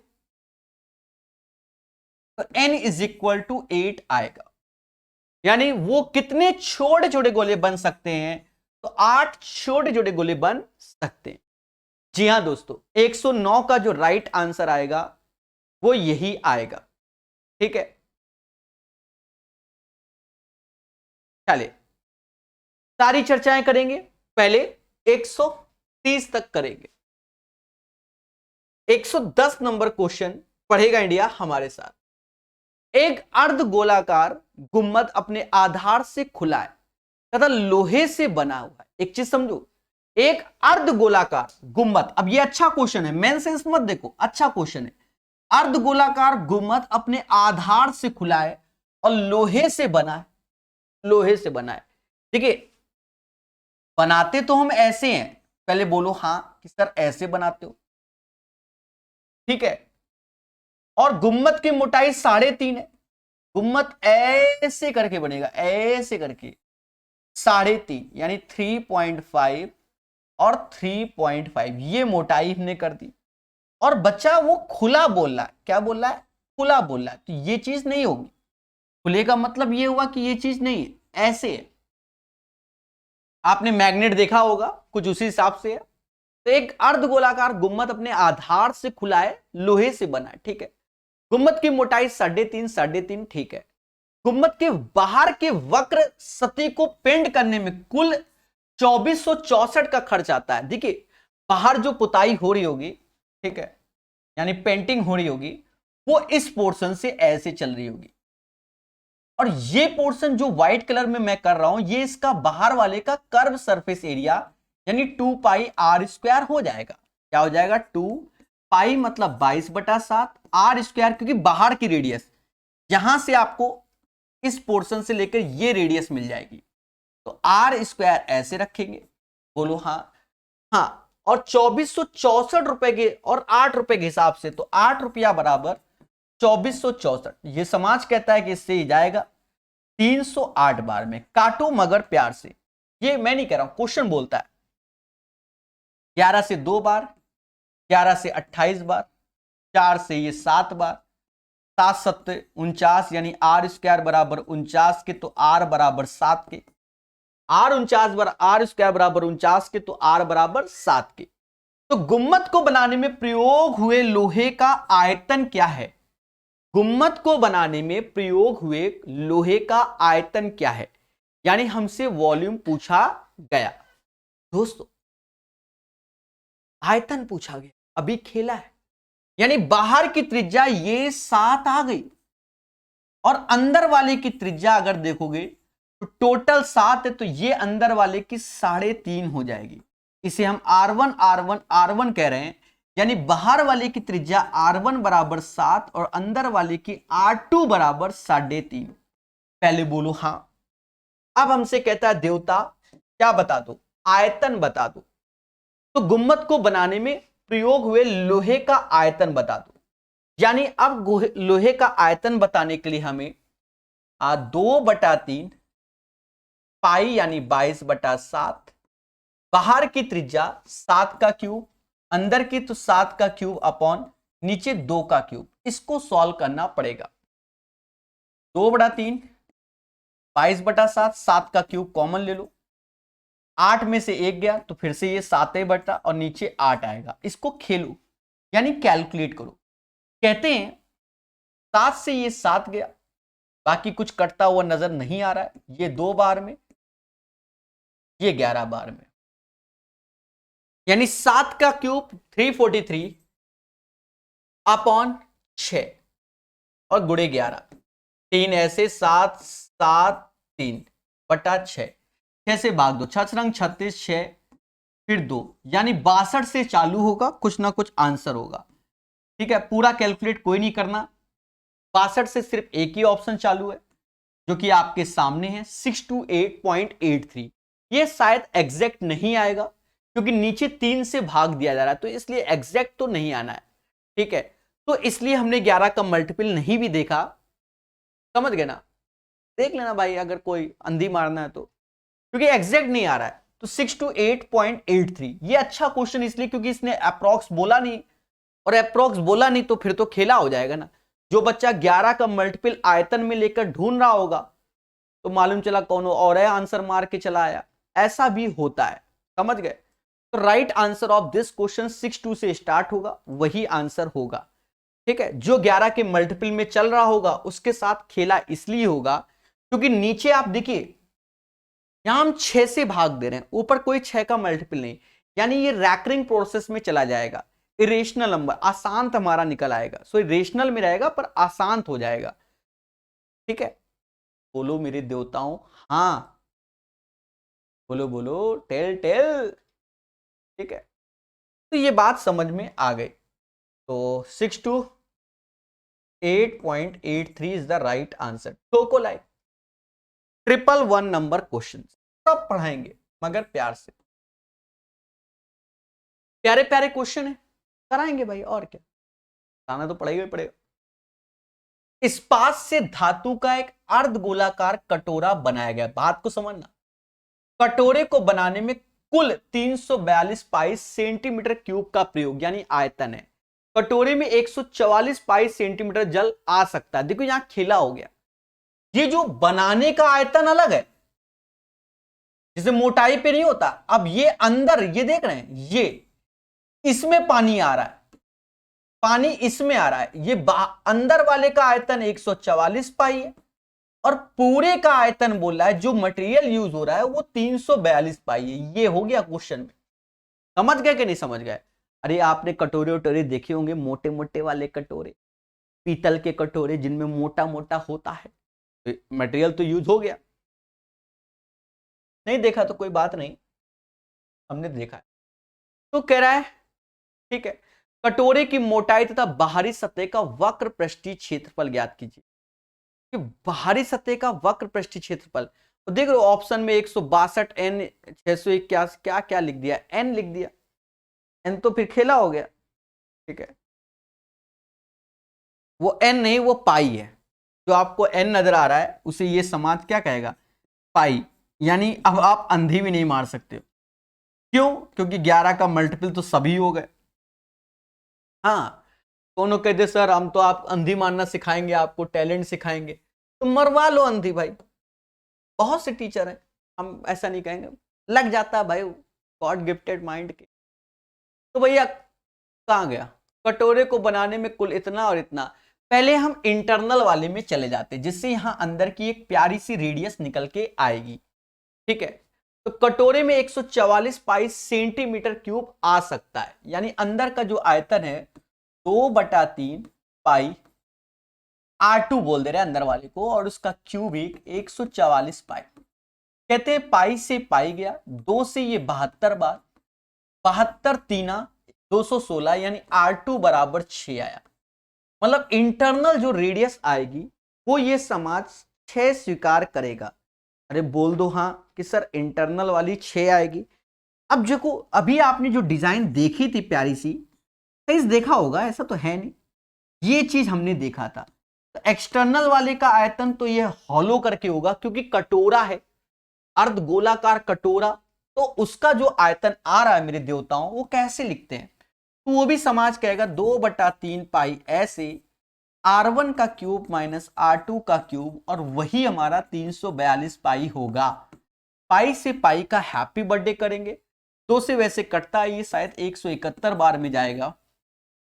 तो n इज इक्वल टू 8 आएगा। यानी वो कितने छोटे छोटे गोले बन सकते हैं, तो 8 छोटे छोटे गोले बन सकते हैं। जी हां दोस्तों, 109 का जो राइट आंसर आएगा वो यही आएगा। ठीक है, चलिए सारी चर्चाएं करेंगे। पहले 130 तक करेंगे। 110 नंबर क्वेश्चन पढ़ेगा इंडिया हमारे साथ। एक अर्ध गोलाकार गुम्बद अपने आधार से खुला है तथा लोहे से बना हुआ है। एक चीज समझो, एक अर्ध गोलाकार गुम्बद, अब ये अच्छा क्वेश्चन है, मेन सेंस मत देखो, अच्छा क्वेश्चन है। अर्ध गोलाकार गुम्बद अपने आधार से खुला है और लोहे से बना है, लोहे से बना है। देखिए बनाते तो हम ऐसे हैं, पहले बोलो हां कि सर ऐसे बनाते हो, ठीक है। और गुम्बद की मोटाई 3.5 है, गुम्बद ऐसे करके बनेगा, ऐसे करके 3.5 यानी 3.5 और 3.5 ये मोटाई हमने कर दी। और बच्चा वो खुला बोल रहा है, क्या बोल रहा है, खुला बोल रहा है, तो ये चीज नहीं होगी। खुले का मतलब ये हुआ कि ये चीज नहीं है, ऐसे है। आपने मैग्नेट देखा होगा, कुछ उसी हिसाब से है। तो एक अर्धगोलाकार गुम्बद अपने आधार से खुला है, लोहे से बना है, ठीक है। गुम्बद की मोटाई 3.5, ठीक है। गुम्बद के बाहर के वक्र सतह को पेंट करने में कुल 2464 का खर्च आता है। देखिए बाहर जो पुताई हो रही होगी, ठीक है, यानी पेंटिंग हो रही होगी, वो इस पोर्शन से ऐसे चल रही होगी। और ये पोर्शन जो व्हाइट कलर में मैं कर रहा हूं, ये इसका बाहर वाले का कर्व सरफेस एरिया यानी 2πr² हो जाएगा। क्या हो जाएगा, 2π मतलब 22/7 r², क्योंकि बाहर की रेडियस यहां से आपको इस पोर्शन से लेकर ये रेडियस मिल जाएगी, तो r² ऐसे रखेंगे, बोलो हाँ। हाँ, और 2464 रुपए के और 8 रुपए के हिसाब से, तो 8 रुपया बराबर 2464। ये समाज कहता है कि इससे ही जाएगा 308 बार में। काटो मगर प्यार से, ये मैं नहीं कह रहा हूं, क्वेश्चन बोलता है। 11 से 2 बार, 11 से 28 बार, 4 से ये 7 बार, 7 7 49 यानी r² बराबर 49 के, तो r बराबर 7 के, r² बराबर 49 के, तो r बराबर 7 के। तो गुम्बद को बनाने में प्रयोग हुए लोहे का आयतन क्या है, गुम्बद को बनाने में प्रयोग हुए लोहे का आयतन क्या है, यानी हमसे वॉल्यूम पूछा गया। दोस्तों आयतन पूछा गया, अभी खेला है, यानी बाहर की त्रिज्या ये 7 आ गई और अंदर वाले की त्रिज्या अगर देखोगे तो टोटल 7 है, तो ये अंदर वाले की 3.5 हो जाएगी। इसे हम R1 कह रहे हैं, यानी बाहर वाले की त्रिज्या R1 बराबर 7 और अंदर वाले की R2 बराबर 3.5। पहले बोलो हां। अब हमसे कहता है देवता क्या बता दो, आयतन बता दो। तो गुम्बद को बनाने में प्रयोग हुए लोहे का आयतन बता दो। यानी अब लोहे का आयतन बताने के लिए हमें 2/3 पाई यानी 22/7, बाहर की त्रिज्या 7 का क्यूब, अंदर की तो 7 का क्यूब अपॉन नीचे 2 का क्यूब, इसको सॉल्व करना पड़ेगा। 2/3 22/7, 7 का क्यूब कॉमन ले लो, 8 में से 1 गया तो फिर से ये 7 बटा और नीचे 8 आएगा, इसको खेलो यानी कैलकुलेट करो। कहते हैं 7 से ये 7 गया, बाकी कुछ कटता हुआ नजर नहीं आ रहा है, ये 2 बार में, ये 11 बार में, यानी 7 का क्यूब 343 अपॉन 6 और गुणे 11, 3 ऐसे 7 7 3 बटा 6, 6 से भाग दो, 6 रंग 36, 6 फिर 2, यानी 62 से चालू होगा, कुछ ना कुछ आंसर होगा। ठीक है, पूरा कैलकुलेट कोई नहीं करना, 62 से सिर्फ एक ही ऑप्शन चालू है जो कि आपके सामने है 628.83। ये शायद एग्जैक्ट नहीं आएगा क्योंकि नीचे 3 से भाग दिया जा रहा है, तो इसलिए एग्जैक्ट तो नहीं आना है। ठीक है, तो इसलिए हमने 11 का मल्टीपल नहीं भी देखा, समझ गए ना, देख लेना भाई अगर कोई अंधी मारना है तो, क्योंकि एग्जैक्ट नहीं आ रहा है। तो 6 to 8.83। ये अच्छा क्वेश्चन इसलिए क्योंकि इसने अप्रॉक्स बोला नहीं, और अप्रॉक्स बोला नहीं तो फिर तो खेला हो जाएगा ना। जो बच्चा 11 का मल्टीपल आयतन में लेकर ढूंढ रहा होगा तो मालूम चला कौन और है, आंसर मार के चला आया, ऐसा भी होता है, समझ गए। तो right answer of this question 6-2 से स्टार्ट होगा, वही आंसर होगा। ठीक है, जो 11 के मल्टीपल में चल रहा होगा उसके साथ खेला इसलिए होगा क्योंकि नीचे आप देखिए यहां हम 6 से भाग दे रहे हैं, ऊपर कोई 6 का मल्टीपल नहीं, यानी ये रैकरिंग प्रोसेस में चला जाएगा। इरेशनल नंबर आसांत हमारा निकल आएगा, सो इरेशनल में रहेगा पर आसांत हो जाएगा। ठीक है, बोलो मेरे देवताओं, हाँ बोलो बोलो, टेल टेल। ठीक है, तो ये बात समझ में आ गई। तो 6 to 8.83 is the right answer. ठोको लाइक 111 नंबर क्वेश्चन सब पढ़ाएंगे मगर प्यार से, प्यारे प्यारे क्वेश्चन है, कराएंगे भाई, और क्या, आना तो पड़ेगा ही पड़ेगा। इस्पात से धातु का एक अर्धगोलाकार कटोरा बनाया गया। बात को समझना, कटोरे को बनाने में कुल 342 पाई सेंटीमीटर क्यूब का प्रयोग यानी आयतन है। कटोरे में 144 पाई सेंटीमीटर जल आ सकता है। देखो यहां खेला हो गया, ये जो बनाने का आयतन अलग है, जिसे मोटाई पे नहीं होता। अब ये अंदर, ये देख रहे हैं, ये इसमें पानी आ रहा है, पानी इसमें आ रहा है, ये अंदर वाले का आयतन 144 पाई है, और पूरे का आयतन बोल रहा है जो मटेरियल यूज हो रहा है वो 342 पाई है। ये हो गया क्वेश्चन में, समझ गए कि नहीं समझ गए। अरे आपने कटोरे वटोरे देखे होंगे, मोटे मोटे वाले कटोरे, पीतल के कटोरे जिनमें मोटा मोटा होता है, तो मटेरियल तो यूज हो गया। नहीं देखा तो कोई बात नहीं, हमने देखा है। तो कह रहा है ठीक है, कटोरे की मोटाई तथा बाहरी सतह का वक्र पृष्ठीय क्षेत्रफल ज्ञात कीजिए। कि बाहरी सतह का वक्र पृष्ठीय क्षेत्रफल, तो देख रहे हो ऑप्शन में 162 n 681 क्या क्या लिख दिया, n लिख दिया, n तो फिर खेला हो गया। ठीक है, वो n नहीं वो पाई है, जो आपको n नजर आ रहा है उसे ये समाज क्या कहेगा, पाई। यानी अब आप अंधी भी नहीं मार सकते हो, क्यों, क्योंकि 11 का मल्टीपल तो सभी हो गए। हाँ, दोनों कहते सर हम तो आप अंधी मारना सिखाएंगे, आपको टैलेंट सिखाएंगे, तो मरवा लो अंधी भाई, बहुत से टीचर हैं, हम ऐसा नहीं कहेंगे, लग जाता है भाई गॉड गिफ्टेड माइंड के। तो भैया कहां गया, कटोरे को बनाने में कुल इतना और इतना। पहले हम इंटरनल वाले में चले जाते, जिससे यहां अंदर की एक प्यारी सी रेडियस निकल के आएगी। ठीक है, तो कटोरे में 144 पाई सेंटीमीटर क्यूब आ सकता है, यानी अंदर का जो आयतन है 2/3 पाई R2 बोल दे रहे हैं अंदर वाले को, और उसका क्यूबिक 144 पाई। कहते हैं पाई से पाई गया, 2 से ये 72 बार, 72 तीना 216, यानी R2 बराबर 6 आया। मतलब इंटरनल जो रेडियस आएगी वो ये समाज 6 स्वीकार करेगा। अरे बोल दो हाँ कि सर इंटरनल वाली 6 आएगी। अब देखो अभी आपने जो डिजाइन देखी थी प्यारी सी, कहीं देखा होगा, ऐसा तो है नहीं, ये चीज हमने देखा था। तो एक्सटर्नल वाले का आयतन तो ये हॉलो करके होगा, क्योंकि कटोरा है, अर्धगोलाकार कटोरा, तो उसका जो आयतन आ रहा है मेरे देवताओं वो कैसे लिखते हैं, तो वो भी समाज कहेगा 2/3 पाई ऐसे R1 का क्यूब माइनस R2 का क्यूब, और वही हमारा 342 पाई होगा। पाई से पाई का हैप्पी बर्थडे करेंगे, 2 से वैसे कटता है, ये शायद 171 बार में जाएगा।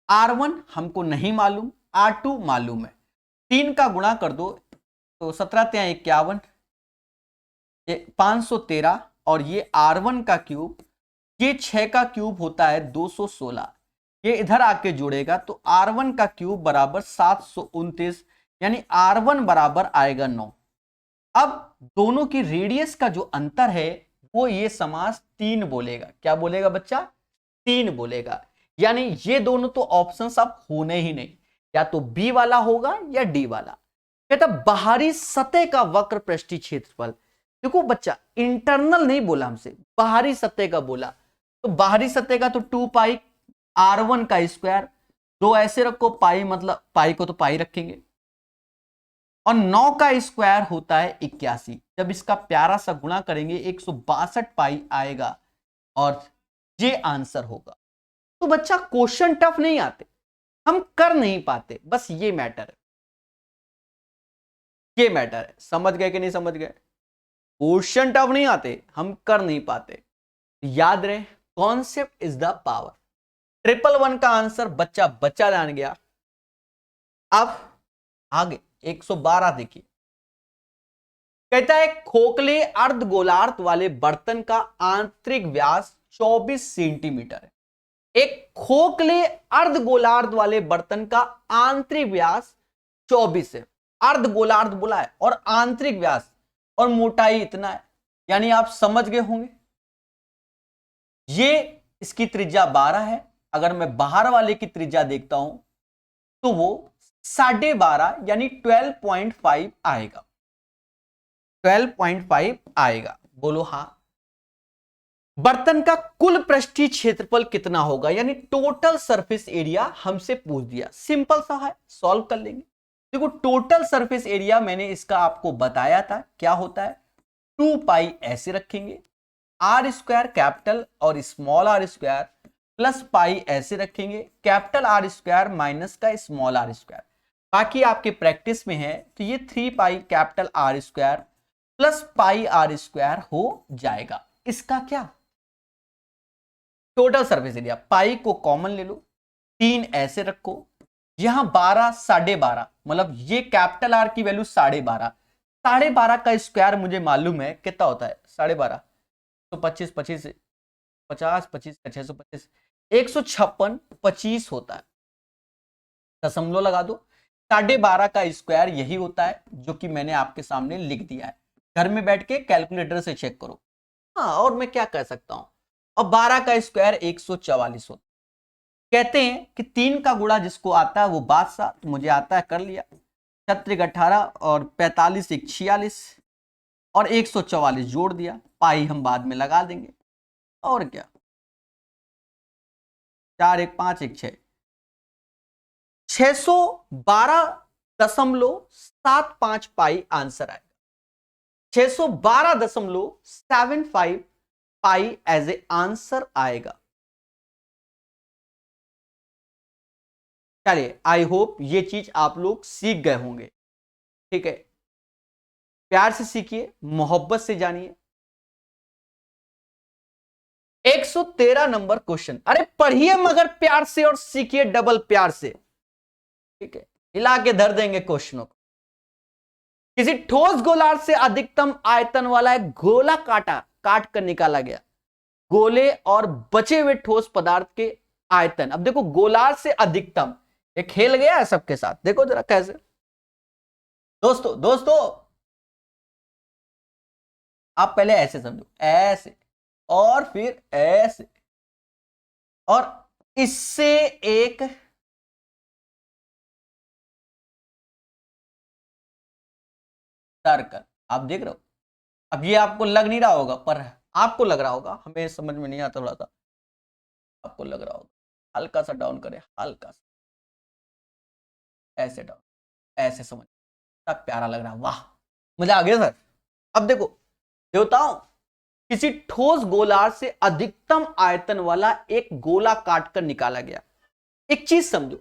R1 हमको नहीं मालूम, R2 मालूम है, 3 का गुणा कर दो तो 17×51 513, और ये R1 का क्यूब, ये 6 का क्यूब होता है 216, ये इधर आके जुड़ेगा तो R1 का क्यूब बराबर 729, यानी R1 बराबर आएगा 9। अब दोनों की रेडियस का जो अंतर है वो ये समास 3 बोलेगा। क्या बोलेगा बच्चा, 3 बोलेगा, यानी ये दोनों तो ऑप्शंस अब होने ही नहीं, या तो बी वाला होगा या डी वाला। कहता बाहरी सतह का वक्र पृष्ठीय क्षेत्रफल। देखो बच्चा इंटरनल नहीं बोला हमसे, बाहरी सतह का बोला, तो बाहरी सतह का तो 2 पाई R1 का स्क्वायर, 2 ऐसे रखो पाई, मतलब पाई को तो पाई रखेंगे, और 9 का स्क्वायर होता है 81। जब इसका प्यारा सा गुणा करेंगे 162 पाई आएगा और ये आंसर होगा। तो बच्चा क्वेश्चन टफ नहीं आते, हम कर नहीं पाते, बस ये मैटर है, ये मैटर है। समझ गए कि नहीं समझ गए? क्वेश्चन टफ नहीं आते, हम कर नहीं पाते। याद रहे, कॉन्सेप्ट इज द पावर। 111 का आंसर बच्चा जान गया। अब आगे 112 देखिए, कहता है खोखले अर्धगोलार्ध वाले बर्तन का आंतरिक व्यास 24 सेंटीमीटर है। एक खोखले अर्धगोलार्ध वाले बर्तन का आंतरिक व्यास 24 है। अर्धगोलार्ध बोला है और आंतरिक व्यास और मोटाई इतना है, यानी आप समझ गए होंगे। ये इसकी त्रिज्या 12 है। अगर मैं बाहर वाले की त्रिज्या देखता हूं तो वो 12.5 यानी 12.5 आएगा। 12.5 आएगा। बोलो हां। बर्तन का कुल पृष्ठीय क्षेत्रफल कितना होगा, यानी टोटल सरफेस एरिया हमसे पूछ दिया। सिंपल सा है, सॉल्व कर लेंगे। देखो टोटल सरफेस एरिया मैंने इसका आपको बताया था क्या होता है, 2 पाई ऐसे रखेंगे, आर स्क्वायर कैपिटल और small R square plus pi ऐसे रखेंगे, कैपिटल आर स्क्वायर माइनस का स्मॉल आर स्क्वायर। बाकी आपके प्रैक्टिस में है तो ये 3 pi capital R square plus pi are square हो जाएगा। इसका क्या टोटल सरफेस एरिया, पाई को कॉमन ले लो, 3 ऐसे रखो, यहां 12 12.5 मतलब ये कैपिटल आर की वैल्यू 12.5, 12.5 का स्क्वायर मुझे मालूम है कितना होता है 12.5 तो 25 25 50 25 625 156 25 होता है। दशमलव लगा दो, 12.5 का स्क्वायर यही होता है जो कि मैंने आपके सामने लिख दिया है। घर में बैठ के कैलकुलेटर से चेक करो। हाँ, और मैं क्या कह सकता हूं। और 12 का स्क्वायर 144 होता है। कहते हैं कि 3 का गुणा जिसको आता है वो बादशाह, तो मुझे आता है, कर लिया। 36 18 और 45 1 46 और 144 जोड़ दिया, पाई हम बाद में लगा देंगे। और क्या, 4 1 5 1 6 612.75 पाई आंसर आएगा। 612.75 पाई एज ए आंसर आएगा। चलिए, आई होप ये चीज आप लोग सीख गए होंगे। ठीक है, प्यार से सीखिए, मोहब्बत से जानिए। 113 नंबर क्वेश्चन, अरे पढ़िए मगर प्यार से और सीखिए डबल प्यार से। ठीक है, हिला के धर देंगे क्वेश्चनों को। किसी ठोस गोलार्ध से अधिकतम आयतन वाला एक गोला काट कर निकाला गया गोले और बचे हुए ठोस पदार्थ के आयतन। अब देखो गोलार्ध से अधिकतम, ये खेल गया है सबके साथ। देखो जरा कैसे। दोस्तों आप पहले ऐसे समझो, ऐसे और फिर ऐसे, और इससे एक सर्कल। आप देख रहे हो, अब ये आपको लग नहीं रहा होगा पर आपको लग रहा होगा, हमें समझ में नहीं आता थोड़ा सा, आपको लग रहा होगा। हल्का सा डाउन करें, हल्का सा ऐसे डाउन, ऐसे समझ, सब प्यारा लग रहा है, वाह मजा आ गया सर। अब देखो देवताओं, किसी ठोस गोलार्ध से अधिकतम आयतन वाला एक गोला काटकर निकाला गया। एक चीज समझो,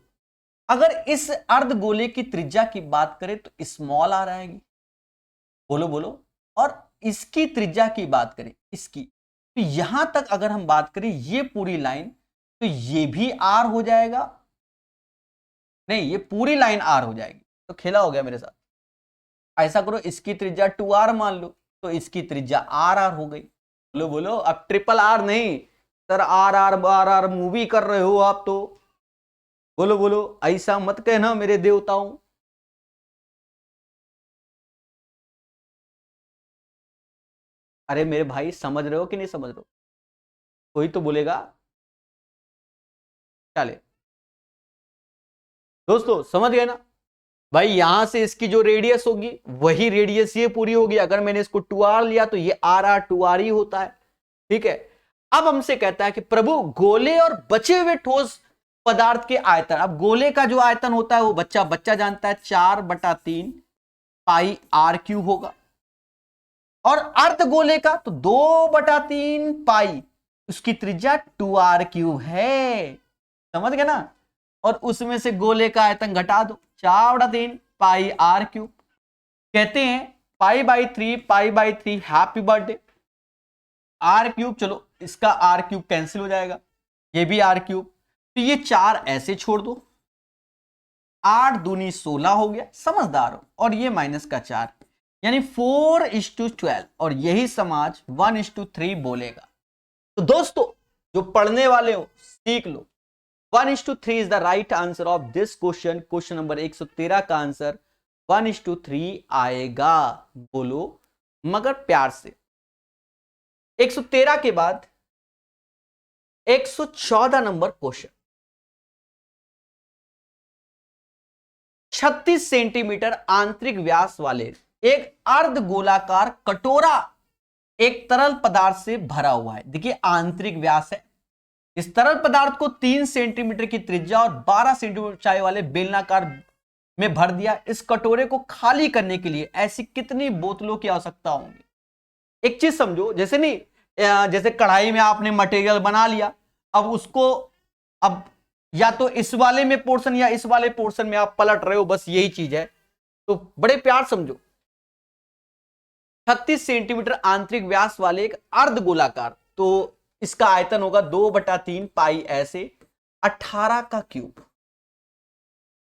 अगर इस अर्धगोले की त्रिज्या की बात करें तो स्मॉल आर आएगी, बोलो बोलो, और इसकी त्रिज्या की बात करें इसकी, तो यहां तक अगर हम बात करें ये पूरी लाइन, तो ये भी आर हो जाएगा। नहीं, ये पूरी लाइन आर हो जाएगी। तो खेला हो गया मेरे साथ। ऐसा करो, इसकी त्रिज्या 2r मान लो, तो इसकी त्रिज्या आर आर हो गई। बोलो बोलो, अब ट्रिपल आर नहीं सर, आर आर बार आर मूवी कर रहे हो आप तो। बोलो बोलो, ऐसा मत कहना मेरे देवताओं। अरे मेरे भाई, समझ रहे हो कि नहीं समझ रहे हो? कोई तो बोलेगा। चले दोस्तों, समझ गए ना भाई? यहां से इसकी जो रेडियस होगी वही रेडियस ये पूरी होगी। अगर मैंने इसको 2r लिया तो ये आर आर 2r ही होता है। ठीक है, अब हमसे कहता है कि प्रभु गोले और बचे हुए ठोस पदार्थ के आयतन। अब गोले का जो आयतन होता है वो बच्चा जानता है, 4/3 पाई आर क्यूब होगा, और अर्धगोले का तो 2/3 पाई, उसकी त्रिज्या 2r क्यूब है, समझ गए ना। और उसमें से गोले का आयतन घटा दो, 4/3 पाई आर क्यूब। कहते हैं पाई/3 हैप्पी बर्थडे आर क्यूब। चलो इसका आर क्यूब कैंसिल हो जाएगा, ये भी आर क्यूब, तो ये 4 ऐसे छोड़ दो, 8 दूनी 16 हो गया, समझदार हो। और ये माइनस का 4, यानी 4:12, और यही समाज 1:3 बोलेगा। तो दोस्तों जो पढ़ने वाले हो सीख लो, 1:3 is the right answer of this question. Question number 113 का आंसर 1:3 आएगा। बोलो मगर प्यार से। 113 के बाद 114 नंबर क्वेश्चन, 36 सेंटीमीटर आंतरिक व्यास वाले एक अर्धगोलाकार कटोरा एक तरल पदार्थ से भरा हुआ है। देखिए आंतरिक व्यास है, इस तरल पदार्थ को 3 सेंटीमीटर की त्रिज्या और 12 सेंटीमीटर ऊंचाई वाले बेलनाकार में भर दिया। इस कटोरे को खाली करने के लिए ऐसी कितनी बोतलों की आवश्यकता होगी। एक चीज समझो, जैसे नहीं, जैसे कढ़ाई में आपने मटेरियल बना लिया, अब उसको अब या तो इस वाले में पोर्शन या इस वाले पोर्शन में आप पलट रहे हो, बस यही चीज है। तो बड़े प्यार समझो, 36 सेंटीमीटर आंतरिक व्यास वाले एक अर्धगोलाकार, तो इसका आयतन होगा 2/3 पाई ऐसे 18 का क्यूब।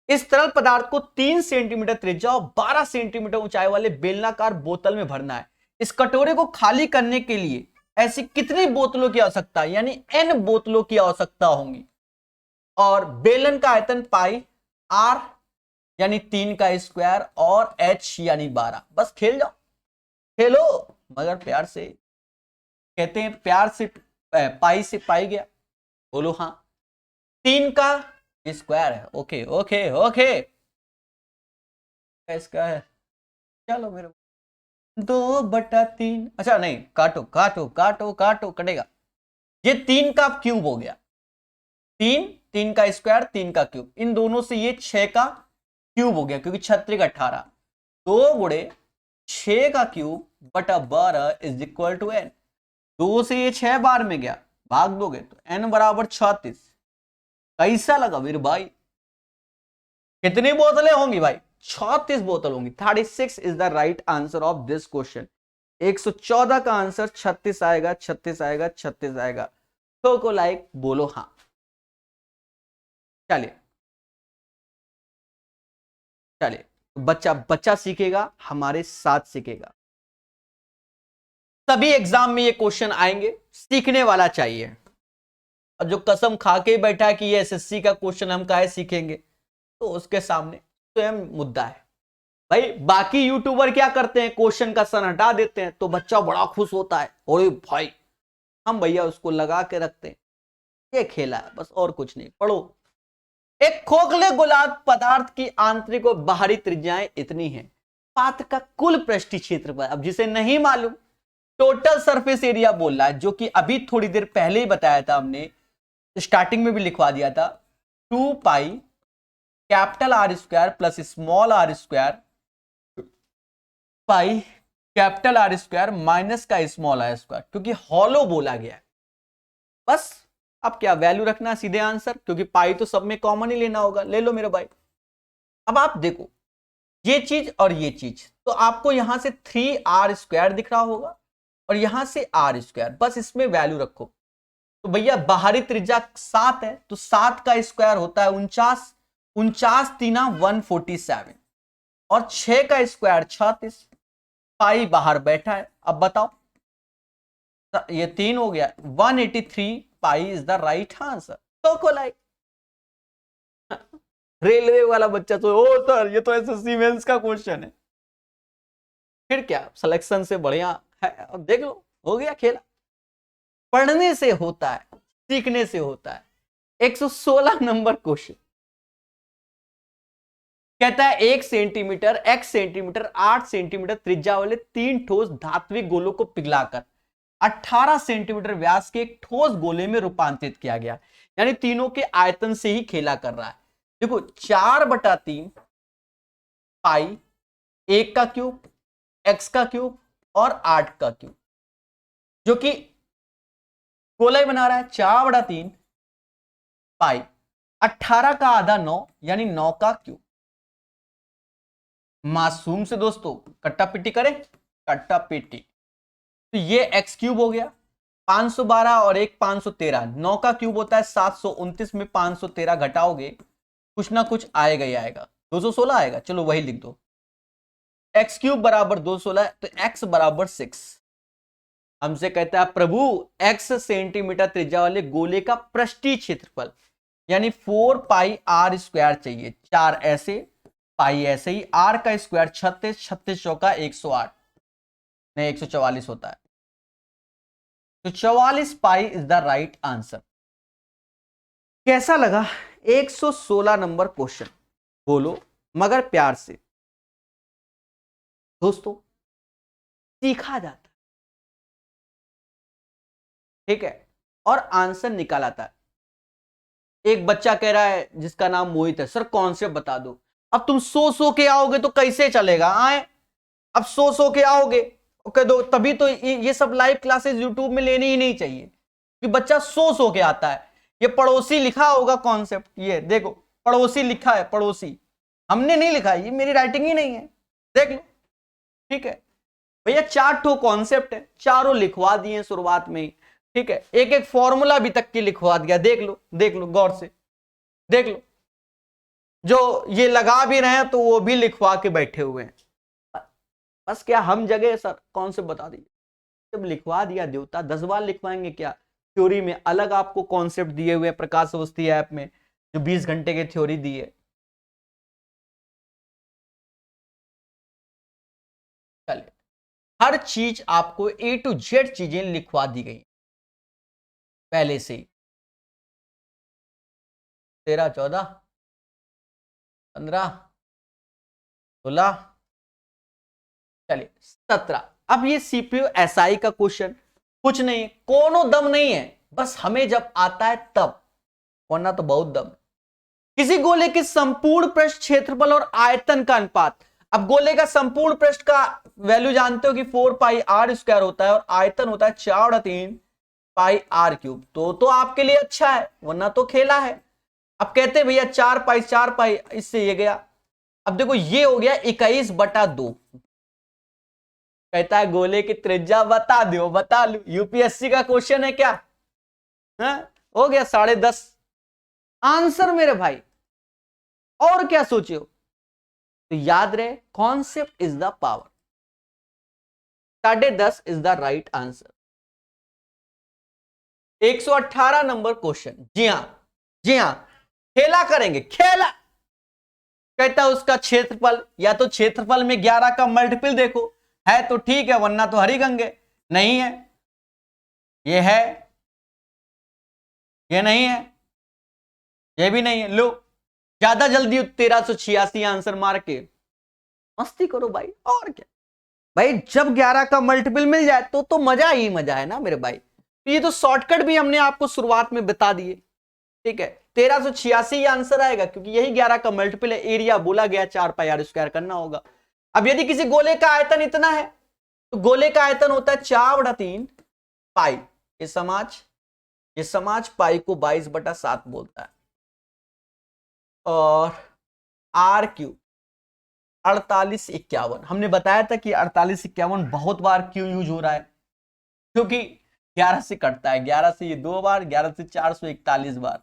इस तरल पदार्थ को 3 सेंटीमीटर त्रिज्या और 12 सेंटीमीटर ऊंचाई वाले बेलनाकार बोतल में भरना है। इस कटोरे को खाली करने के लिए ऐसी कितनी बोतलों की आवश्यकता है, यानी n बोतलों की आवश्यकता होंगी। और बेलन का आयतन पाई r यानी 3 का स्क्वायर और h यानी 12। बस खेल जाओ, खेलो मगर प्यार से। कहते हैं प्यार से पाई से पाई गया। बोलो हाँ, 3 का स्क्वायर है, ओके ओके ओके, इसका है, चलो मेरे 2/3, अच्छा नहीं, काटो काटो काटो काटो, कटेगा। ये 3 का क्यूब हो गया, 3 का स्क्वायर 3 का क्यूब, इन दोनों से ये 6 का क्यूब हो गया, क्योंकि 36 18, 2 गुणे 6 का क्यूब बटा 12 इज इक्वल टू n। 2 से ये 6 बार में गया, भाग दोगे तो n बराबर 36। कैसा लगा वीर भाई? कितनी बोतलें होंगी भाई? 36 बोतल होंगी। 36 is the right answer of this question. 114 का आंसर 36 आएगा, 36 आएगा, 36 आएगा। तो को लाइक बोलो हाँ। चलिए चलिए, बच्चा सीखेगा, हमारे साथ सीखेगा। सभी एग्जाम में ये क्वेश्चन आएंगे, सीखने वाला चाहिए। और जो कसम खा के बैठा है कि ये एसएससी का क्वेश्चन हम काहे सीखेंगे, तो उसके सामने स्वयं मुद्दा है भाई। बाकी यूट्यूबर क्या करते हैं, क्वेश्चन का सन हटा देते हैं तो बच्चा बड़ा खुश होता है, ओए भाई हम भैया उसको लगा के रखते हैं, ये खेला है बस, और कुछ नहीं। पढ़ो, एक खोखले गोलाकार पदार्थ की आंतरिक और बाहरी त्रिज्याएं इतनी हैं। पात्र का कुल पृष्ठीय क्षेत्रफल, अब जिसे नहीं मालूम, टोटल सरफेस एरिया बोल रहा है, जो कि अभी थोड़ी देर पहले ही बताया था हमने, स्टार्टिंग में भी लिखवा दिया था। 2 pi capital R square plus small R square pi capital R square minus का स्मॉल आर स्क्वायर, क्योंकि हॉलो बोला गया है। बस अब क्या वैल्यू रखना, सीधे आंसर, क्योंकि पाई तो सब में कॉमन ही लेना होगा। ले लो मेरे भाई। अब आप देखो ये चीज और ये चीज, तो आपको यहां से 3r² दिख रहा होगा और यहां से r², बस इसमें वैल्यू रखो। तो भैया बाहरी त्रिज्या 7 है, तो 7 का स्क्वायर होता है 49, 49 3 147, और 6 का स्क्वायर 36। पाई बाहर बैठा है, अब बताओ, ये 3 हो गया, 183 pi is the right answer. तो को लाइक रेलवे वाला बच्चा तो, ओ सर ये तो एसएससी मेंस का क्वेश्चन है, फिर क्या सिलेक्शन से बढ़िया है। अब देख लो, हो गया खेला। पढ़ने से होता है, सीखने से होता है। 116 नंबर क्वेश्चन कहता है 1 सेंटीमीटर x सेंटीमीटर 8 सेंटीमीटर त्रिज्या वाले 3 ठोस धात्विक गोलों को पिघलाकर 18 सेंटीमीटर व्यास के एक ठोस गोले में रूपांतरित किया गया। यानी तीनों के आयतन से ही खेला कर रहा है। देखो 4/3 पाई 1 का क्यूब, x का क्यूब और 8 का क्यूब, जो कि गोला ही बना रहा है। 4/3 पाई 18 का आधा 9 यानी 9 का क्यूब। मासूम से दोस्तों कट्टा पिट्टी करें, कट्टा पिट्टी। तो ये x क्यूब हो गया 512 और 1 513, 9 का क्यूब होता है 729 में 513 घटाओगे कुछ ना कुछ आएगा ही आएगा, 216 आएगा। चलो वही लिख दो, x क्यूब बराबर 216, तो x बराबर 6। हमसे कहता है प्रभु x सेंटीमीटर त्रिज्या वाले गोले का पृष्ठीय क्षेत्रफल यानी 4 पाई r स्क्वायर चाहिए। 4 ऐसे, पाई ऐसे ही, r का स्क्वायर 36, 36 चौका 108 नहीं 144 होता है। तो 44 pi is the right answer. कैसा लगा 116 नंबर क्वेश्चन? बोलो मगर प्यार से। दोस्तों सीखा जाता है, ठीक है, और आंसर निकाल आता है। एक बच्चा कह रहा है जिसका नाम मोहित है, सर कॉन्सेप्ट बता दो। अब तुम सो के आओगे तो कैसे चलेगा? आए अब सो के आओगे कह दो, तभी तो ये सब लाइव क्लासेस यूट्यूब में लेनी ही नहीं चाहिए कि बच्चा सो के आता है। ये पड़ोसी लिखा होगा कॉन्सेप्ट, ये देखो पड़ोसी लिखा है, पड़ोसी, हमने नहीं लिखा है, ये मेरी राइटिंग ही नहीं है, देख लो, ठीक है भैया। 4 ठो कॉन्सेप्ट है, चारों लिखवा दिए शुरुआत में ही, ठीक है। एक एक फॉर्मूला भी तक की लिखवा दिया, देख लो, देख लो गौर से, देख लो। जो ये लगा भी रहे हैं तो वो भी लिखवा के बैठे हुए हैं। बस क्या हम जगह सर कौन से बता दीजिए, जब लिखवा दिया देवता 10 बार लिखवाएंगे क्या? थ्योरी में अलग आपको कॉन्सेप्ट दिए हुए प्रकाश अवस्थी ऐप में, जो 20 घंटे की थ्योरी दी है। चलिए हर चीज आपको A to Z चीजें लिखवा दी गई पहले से ही। 13 14 15 16, चलिए 17। अब ये सीपीयू एसआई का क्वेश्चन कुछ नहीं, कोनो दम नहीं है, बस हमें जब आता है तब, वरना तो बहुत दम। किसी गोले के संपूर्ण पृष्ठ क्षेत्रफल और आयतन का अनुपात। अब गोले का संपूर्ण पृष्ठ का वैल्यू जानते हो कि 4 पाई आर स्क्वायर होता है और आयतन होता है 4/3 पाई आर क्यूब। तो आपके लिए अच्छा है, वरना तो खेला है। अब कहते हैं भैया 4 पाई इससे ये गया। अब देखो ये हो गया 21/2। कहता है गोले की त्रिज्या बता दो, बता लो, यूपीएससी का क्वेश्चन है क्या? है? हो गया 10.5 आंसर मेरे भाई, और क्या सोचे हो? तो याद रहे concept is the power. 10.5 is the right answer. 118 number question, जी हां, जी हां, खेला करेंगे, खेला। कहता है उसका क्षेत्रफल, या तो क्षेत्रफल में 11 का मल्टीपल देखो, है तो ठीक है, वरना तो हरी गंगे। नहीं है, ये है, ये नहीं है, ये भी नहीं है। लो ज्यादा जल्दी 1386 आंसर मार के मस्ती करो भाई, और क्या भाई। जब 11 का मल्टीपल मिल जाए तो मजा ही मजा है ना मेरे भाई। तो ये तो शॉर्टकट भी हमने आपको शुरुआत में बता दिए, ठीक है। 1386 आंसर आएगा क्योंकि यही 11 का मल्टीपल है। एरिया बोला गया 4 पाई आर स्क्वायर करना होगा। अब यदि किसी गोले का आयतन इतना है तो गोले का आयतन होता है 4/3 पाई। ये समाज पाई को 22/7 बोलता है। और आर क्यूब 4851, हमने बताया था कि 4851 बहुत बार क्यों यूज हो रहा है, क्योंकि 11 से कटता है, 11 से ये 2 बार, 11 से 441 बार।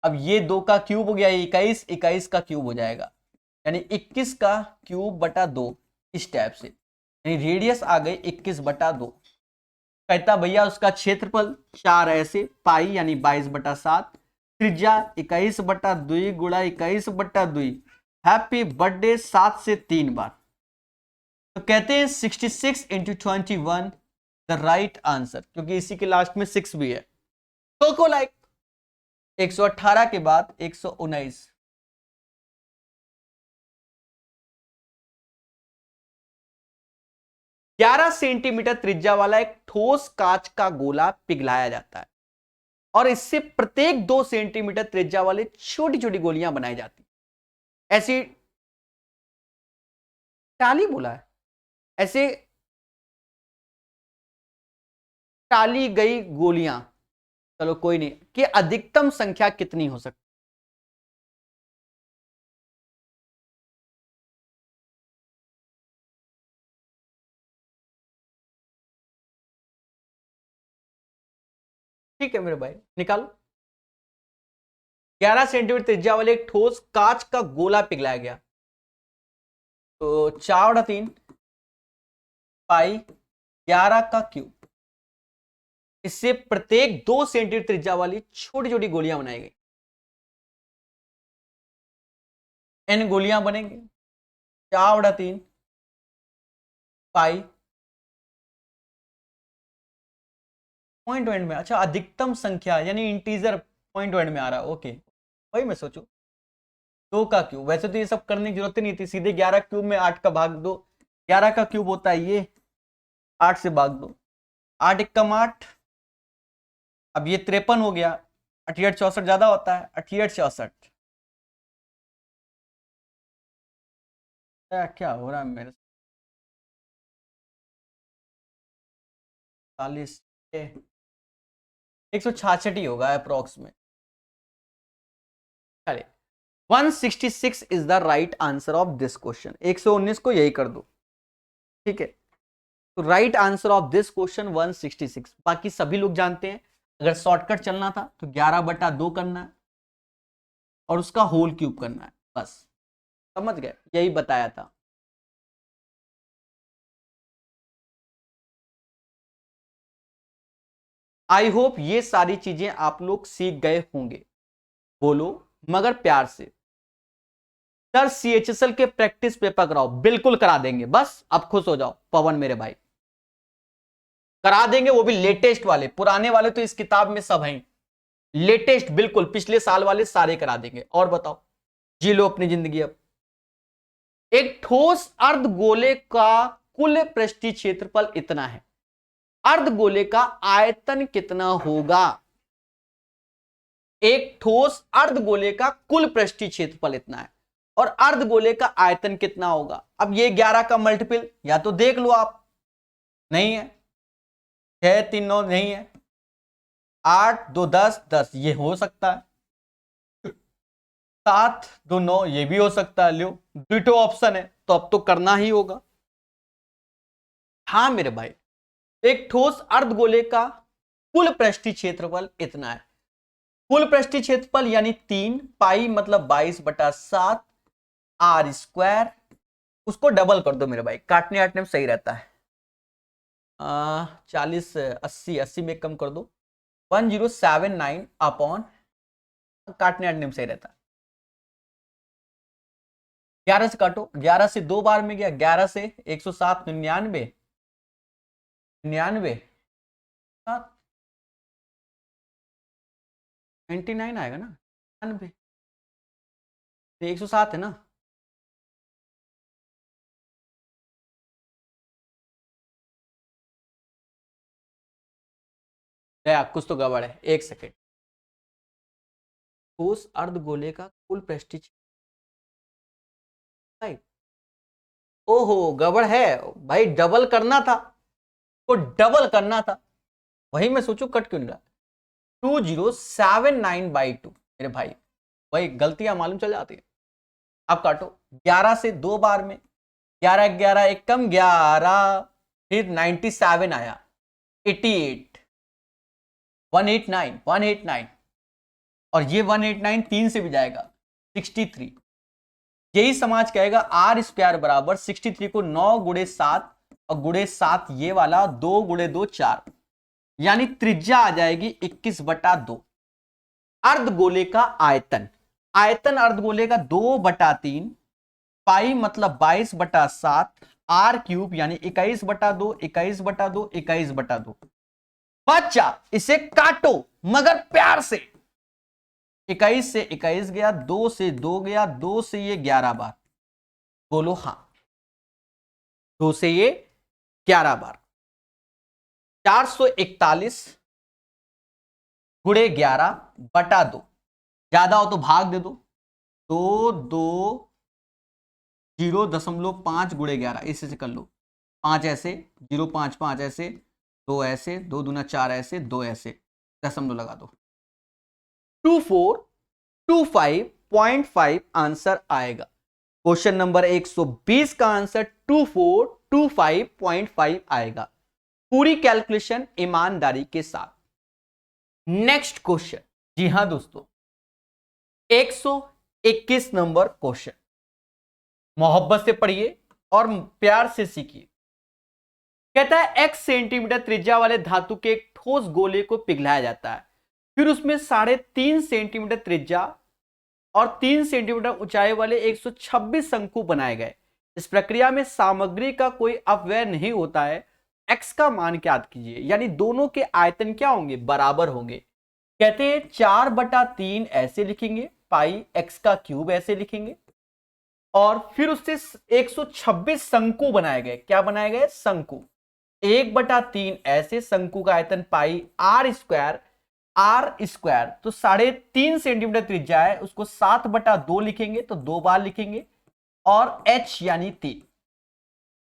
अब ये 2 का क्यूब हो गया 21, 21 का क्यूब हो जाएगा, यानी 21 का क्यूब बटा 2, इस टाइप से, यानी रेडियस आ गई 21/2। कहता भैया उसका क्षेत्रफल 4 ऐसे, पाई यानी 22/7, त्रिज्या 21/2 गुणा 21/2, हैप्पी बर्थडे 7 से 3 बार। तो कहते हैं 66 × 21 द राइट आंसर, क्योंकि इसी के लास्ट में 6 भी है। तो लाइक 118 के बाद 119। ग्यारह सेंटीमीटर त्रिज्या वाला एक ठोस कांच का गोला पिघलाया जाता है और इससे प्रत्येक 2 सेंटीमीटर त्रिज्या वाले छोटी छोटी गोलियां बनाई जाती। ऐसी टाली बोला है, ऐसे टाली गई गोलियां, चलो कोई नहीं, कि अधिकतम संख्या कितनी हो सकती? ठीक है मेरे भाई, निकालो। 11 सेंटीमीटर त्रिज्या वाले एक ठोस कांच का गोला पिघलाया गया, तो 4/3 पाई 11 का क्यूब, इससे प्रत्येक 2 सेंटीमीटर त्रिज्या वाली छोटी छोटी गोलियां बनाई गई। एन गोलियां बनेंगे, 4/3 पाई पॉइंट पॉइंट में, अच्छा अधिकतम संख्या यानी इंटीजर पॉइंट पॉइंट में आ रहा है, ओके। वही मैं सोचू 2 का क्यूब, वैसे तो ये सब करने की जरूरत ही नहीं थी, सीधे 11 क्यूब में 8 का भाग दो, 11 का क्यूब होता है ये, 8 से भाग दो, 8 एकम 8, अब ये 53 हो गया, 88 64 ज्यादा होता है, 88 64, क्या हो रहा है मेरे 40, 166 ही होगा अप्रोक्स में। चलिए 166 is the right answer of this question, 119 को यही कर दो, ठीक है। तो right answer of this question 166, बाकी सभी लोग जानते हैं, अगर शॉर्टकट चलना था तो 11/2 करना है और उसका होल क्यूब करना है, बस समझ गए, यही बताया था। आई होप ये सारी चीजें आप लोग सीख गए होंगे, बोलो मगर प्यार से। सर CHSL के प्रैक्टिस पेपर कराओ, बिल्कुल करा देंगे, बस अब खुश हो जाओ पवन मेरे भाई, करा देंगे, वो भी लेटेस्ट वाले, पुराने वाले तो इस किताब में सब हैं, लेटेस्ट बिल्कुल पिछले साल वाले सारे करा देंगे। और बताओ, जी लो अपनी जिंदगी अब। एक ठोस अर्धगोले का कुल पृष्ठीय क्षेत्रफल इतना है, अर्धगोले का आयतन कितना होगा? एक ठोस अर्धगोले का कुल पृष्ठीय क्षेत्रफल इतना है और अर्धगोले का आयतन कितना होगा? अब ये 11 का मल्टीपल या तो देख लो आप, नहीं है, 6 3 9 नहीं है, 8 2 10 10 ये हो सकता है, 7 2 9 ये भी हो सकता है, लो दुटो ऑप्शन है, तो अब तो करना ही होगा। हाँ मेरे भाई, एक ठोस अर्धगोले का कुल पृष्ठीय क्षेत्रफल इतना है, कुल पृष्ठीय क्षेत्रफल यानी 3 पाई मतलब 22/7 आर स्क्वायर, उसको डबल कर दो मेरे भाई, काटने आटने में सही रहता है। 40 80 80 में कम कर दो, 1079 अपॉन, काटने आटने में सही रहता है। 11 से काटो, 11 से 2 बार में गया, 11 से 107 99 99 99 आएगा ना, 99 तो 107 है ना, या कुछ तो गड़बड़ है, एक सेकेंड। ठोस अर्धगोले का कुल पृष्ठीय, ओहो गड़बड़ है भाई, डबल करना था, तो डबल करना था, वही मैं सोचू कट क्यों नहीं रहा। 2079/2 मेरे भाई, वही गलतियां मालूम चल जाती है। अब काटो, 11 से 2 बार में, 11 11 एक कम 11, फिर 97 आया, 88 189 189, और ये 189 3 से भी जाएगा, 63। यही समाज कहेगा आर स्क्वायर बराबर 63 को 9 गुणे 7 और गुणे 7 ये वाला 2 गुणे 2 4, यानी त्रिज्या आ जाएगी 21/2। अर्धगोले का आयतन, आयतन अर्धगोले का 2/3 पाई मतलब 22/7 आर क्यूब यानी 21/2 21/2 21/2। बच्चा इसे काटो मगर प्यार से, 21 से 21 गया, 2 से 2 गया, 2 से ये 11 बार, बोलो हाँ, 2 से ये 11 बार, 441 गुणे 11/2, ज्यादा हो तो भाग दे दो, 2 2 0.5 गुणे 11, इसी से कर लो। 5 ऐसे, 0.5 5 ऐसे, 2 ऐसे, 2 दूना 4 ऐसे, 2 ऐसे, दशमलव लगा दो। 2425.5 आंसर आएगा। क्वेश्चन नंबर 120 का आंसर 2425.5 आएगा, पूरी कैलकुलेशन ईमानदारी के साथ। नेक्स्ट क्वेश्चन, जी हां दोस्तों, 121 नंबर क्वेश्चन, मोहब्बत से पढ़िए और प्यार से सीखिए। कहता है x सेंटीमीटर त्रिज्या वाले धातु के एक ठोस गोले को पिघलाया जाता है, फिर उसमें 3.5 सेंटीमीटर त्रिज्या और 3 सेंटीमीटर ऊंचाई वाले 126 शंकु बनाए गए। इस प्रक्रिया में सामग्री का कोई अपव्यय नहीं होता है। x का मान ज्ञात कीजिए, यानी दोनों के आयतन क्या होंगे, बराबर होंगे। कहते हैं 4/3 ऐसे लिखेंगे, पाई x का क्यूब ऐसे लिखेंगे, और फिर उससे 126 शंकु बनाए गए। क्या बनाए गए, शंकु। 1/3 ऐसे, शंकु का आयतन पाई r स्क्वायर, तो 3.5 सेंटीमीटर त्रिज्या है, उसको 7/2 लिखेंगे, तो 2 बार लिखेंगे, और h यानी 3।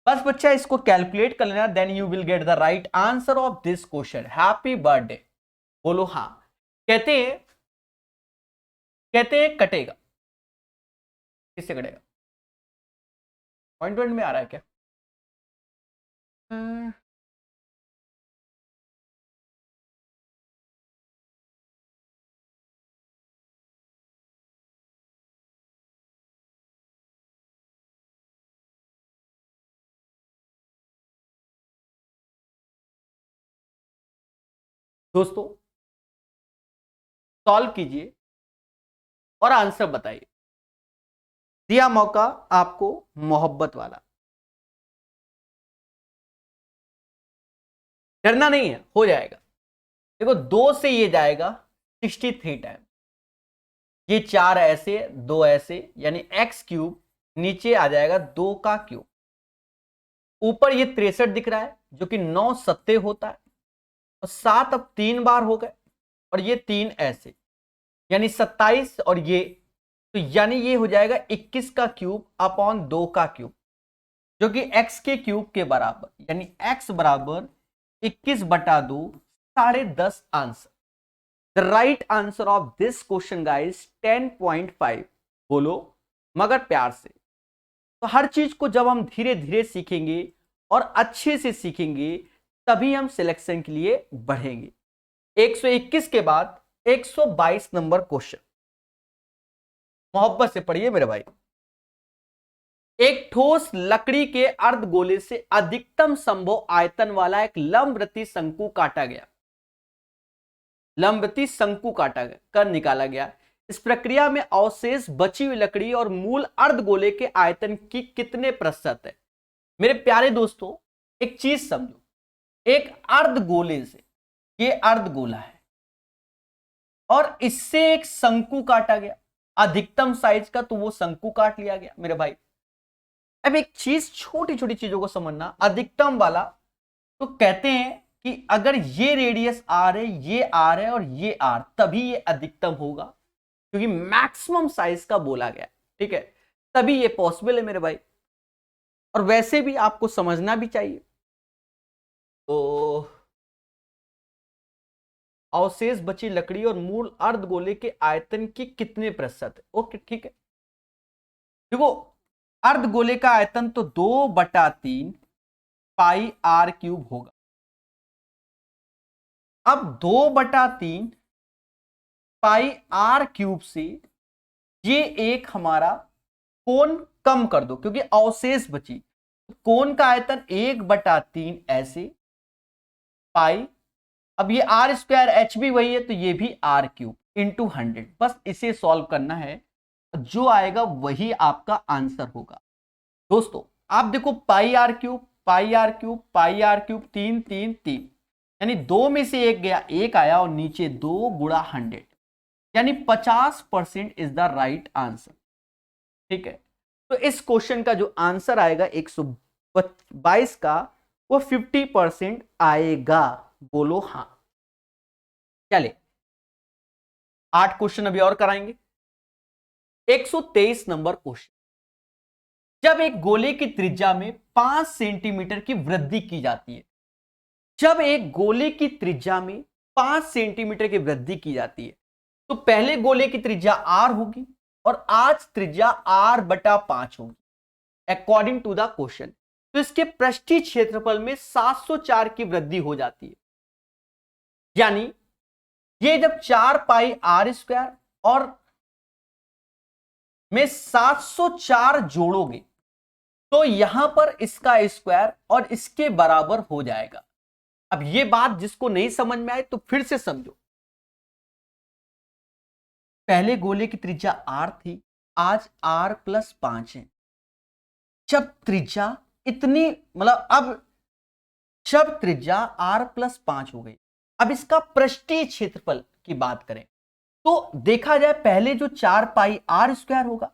बस बच्चा इसको कैलकुलेट कर लेना, then you will get the right answer of this question. Happy birthday, बोलो हाँ। कहते हैं कटेगा, किससे कटेगा, पॉइंट में आ रहा है क्या? दोस्तों सॉल्व कीजिए और आंसर बताइए। दिया मौका आपको मोहब्बत वाला, डरना नहीं है, हो जाएगा। देखो 2 से ये जाएगा 63 टाइम, ये 4 ऐसे, 2 ऐसे, यानी x क्यूब, नीचे आ जाएगा 2 का क्यूब, ऊपर ये 63 दिख रहा है जो कि 9 सत्ते होता है, और 7 अब 3 बार हो गए, और ये 3 ऐसे, यानी 27, और ये तो यानी ये हो जाएगा 21 का क्यूब अपॉन 2 का क्यूब, जो कि x के क्यूब के बराबर, यानी x बराबर 21/2, 10.5 answer. The right answer of this question guys 10.5। बोलो मगर प्यार से। तो हर चीज को जब हम धीरे धीरे सीखेंगे और अच्छे से सीखेंगे, तभी हम सिलेक्शन के लिए बढ़ेंगे। 121 के बाद 122 नंबर क्वेश्चन, मोहब्बत से पढ़िए मेरे भाई। एक ठोस लकड़ी के अर्धगोले से अधिकतम संभव आयतन वाला एक लंबवृत्तीय शंकु काटा गया, लंबवृत्तीय शंकु काटा गया कर निकाला गया। इस प्रक्रिया में अवशेष बची हुई लकड़ी और मूल अर्धगोले के आयतन की कितने प्रतिशत है। मेरे प्यारे दोस्तों एक चीज समझो, एक अर्धगोले से, ये अर्धगोला है और इससे एक शंकु काटा गया अधिकतम साइज का, तो वो शंकु काट लिया गया मेरे भाई। अब एक चीज, छोटी छोटी चीजों को समझना, अधिकतम वाला तो कहते हैं कि अगर ये रेडियस आर है, ये आर है और ये आर, तभी ये अधिकतम होगा, क्योंकि मैक्सिमम साइज का बोला गया, ठीक है, तभी ये पॉसिबल है मेरे भाई। और वैसे भी आपको समझना भी चाहिए। तो अवशेष बची लकड़ी और मूल अर्धगोले के आयतन की कितने प्रतिशत है, ओके ठीक है। देखो अर्धगोले का आयतन तो 2/3 पाई आर क्यूब होगा। अब 2/3 पाई आर क्यूब से ये एक हमारा कोण कम कर दो, क्योंकि अवशेष बची, तो कोण का आयतन 1/3 ऐसे पाई, अब ये आर स्क्वायर एच भी वही है, तो ये भी आर क्यूब इंटू 100। बस इसे सॉल्व करना है, जो आएगा वही आपका आंसर होगा। दोस्तों आप देखो pi r cube, pi r cube, pi r cube, 3 3 3, यानी 2 में से एक गया, एक आया, और नीचे 2 गुणा 100, यानी 50% इज द राइट आंसर, ठीक है। तो इस क्वेश्चन का जो आंसर आएगा 122 का, वो 50% आएगा, बोलो हाँ। चले 8 क्वेश्चन अभी और कराएंगे। 123 नंबर क्वेश्चन, जब एक गोले की त्रिज्या में 5 सेंटीमीटर की वृद्धि की जाती है, जब एक गोले की त्रिज्या में 5 सेंटीमीटर की वृद्धि की जाती है, तो पहले गोले की त्रिज्या r होगी और आज त्रिज्या r/5 होगी अकॉर्डिंग टू द क्वेश्चन। तो इसके पृष्ठीय क्षेत्रफल में 704 की वृद्धि हो जाती है, यानी ये जब 4πr² और में 704 जोड़ोगे तो यहां पर इसका स्क्वायर और इसके बराबर हो जाएगा। अब ये बात जिसको नहीं समझ में आए तो फिर से समझो। पहले गोले की त्रिज्या r थी, आज r+5 है। जब त्रिज्या इतनी मतलब अब जब त्रिज्या r+5 हो गई, अब इसका पृष्ठीय क्षेत्रफल की बात करें तो देखा जाए पहले जो 4πr² होगा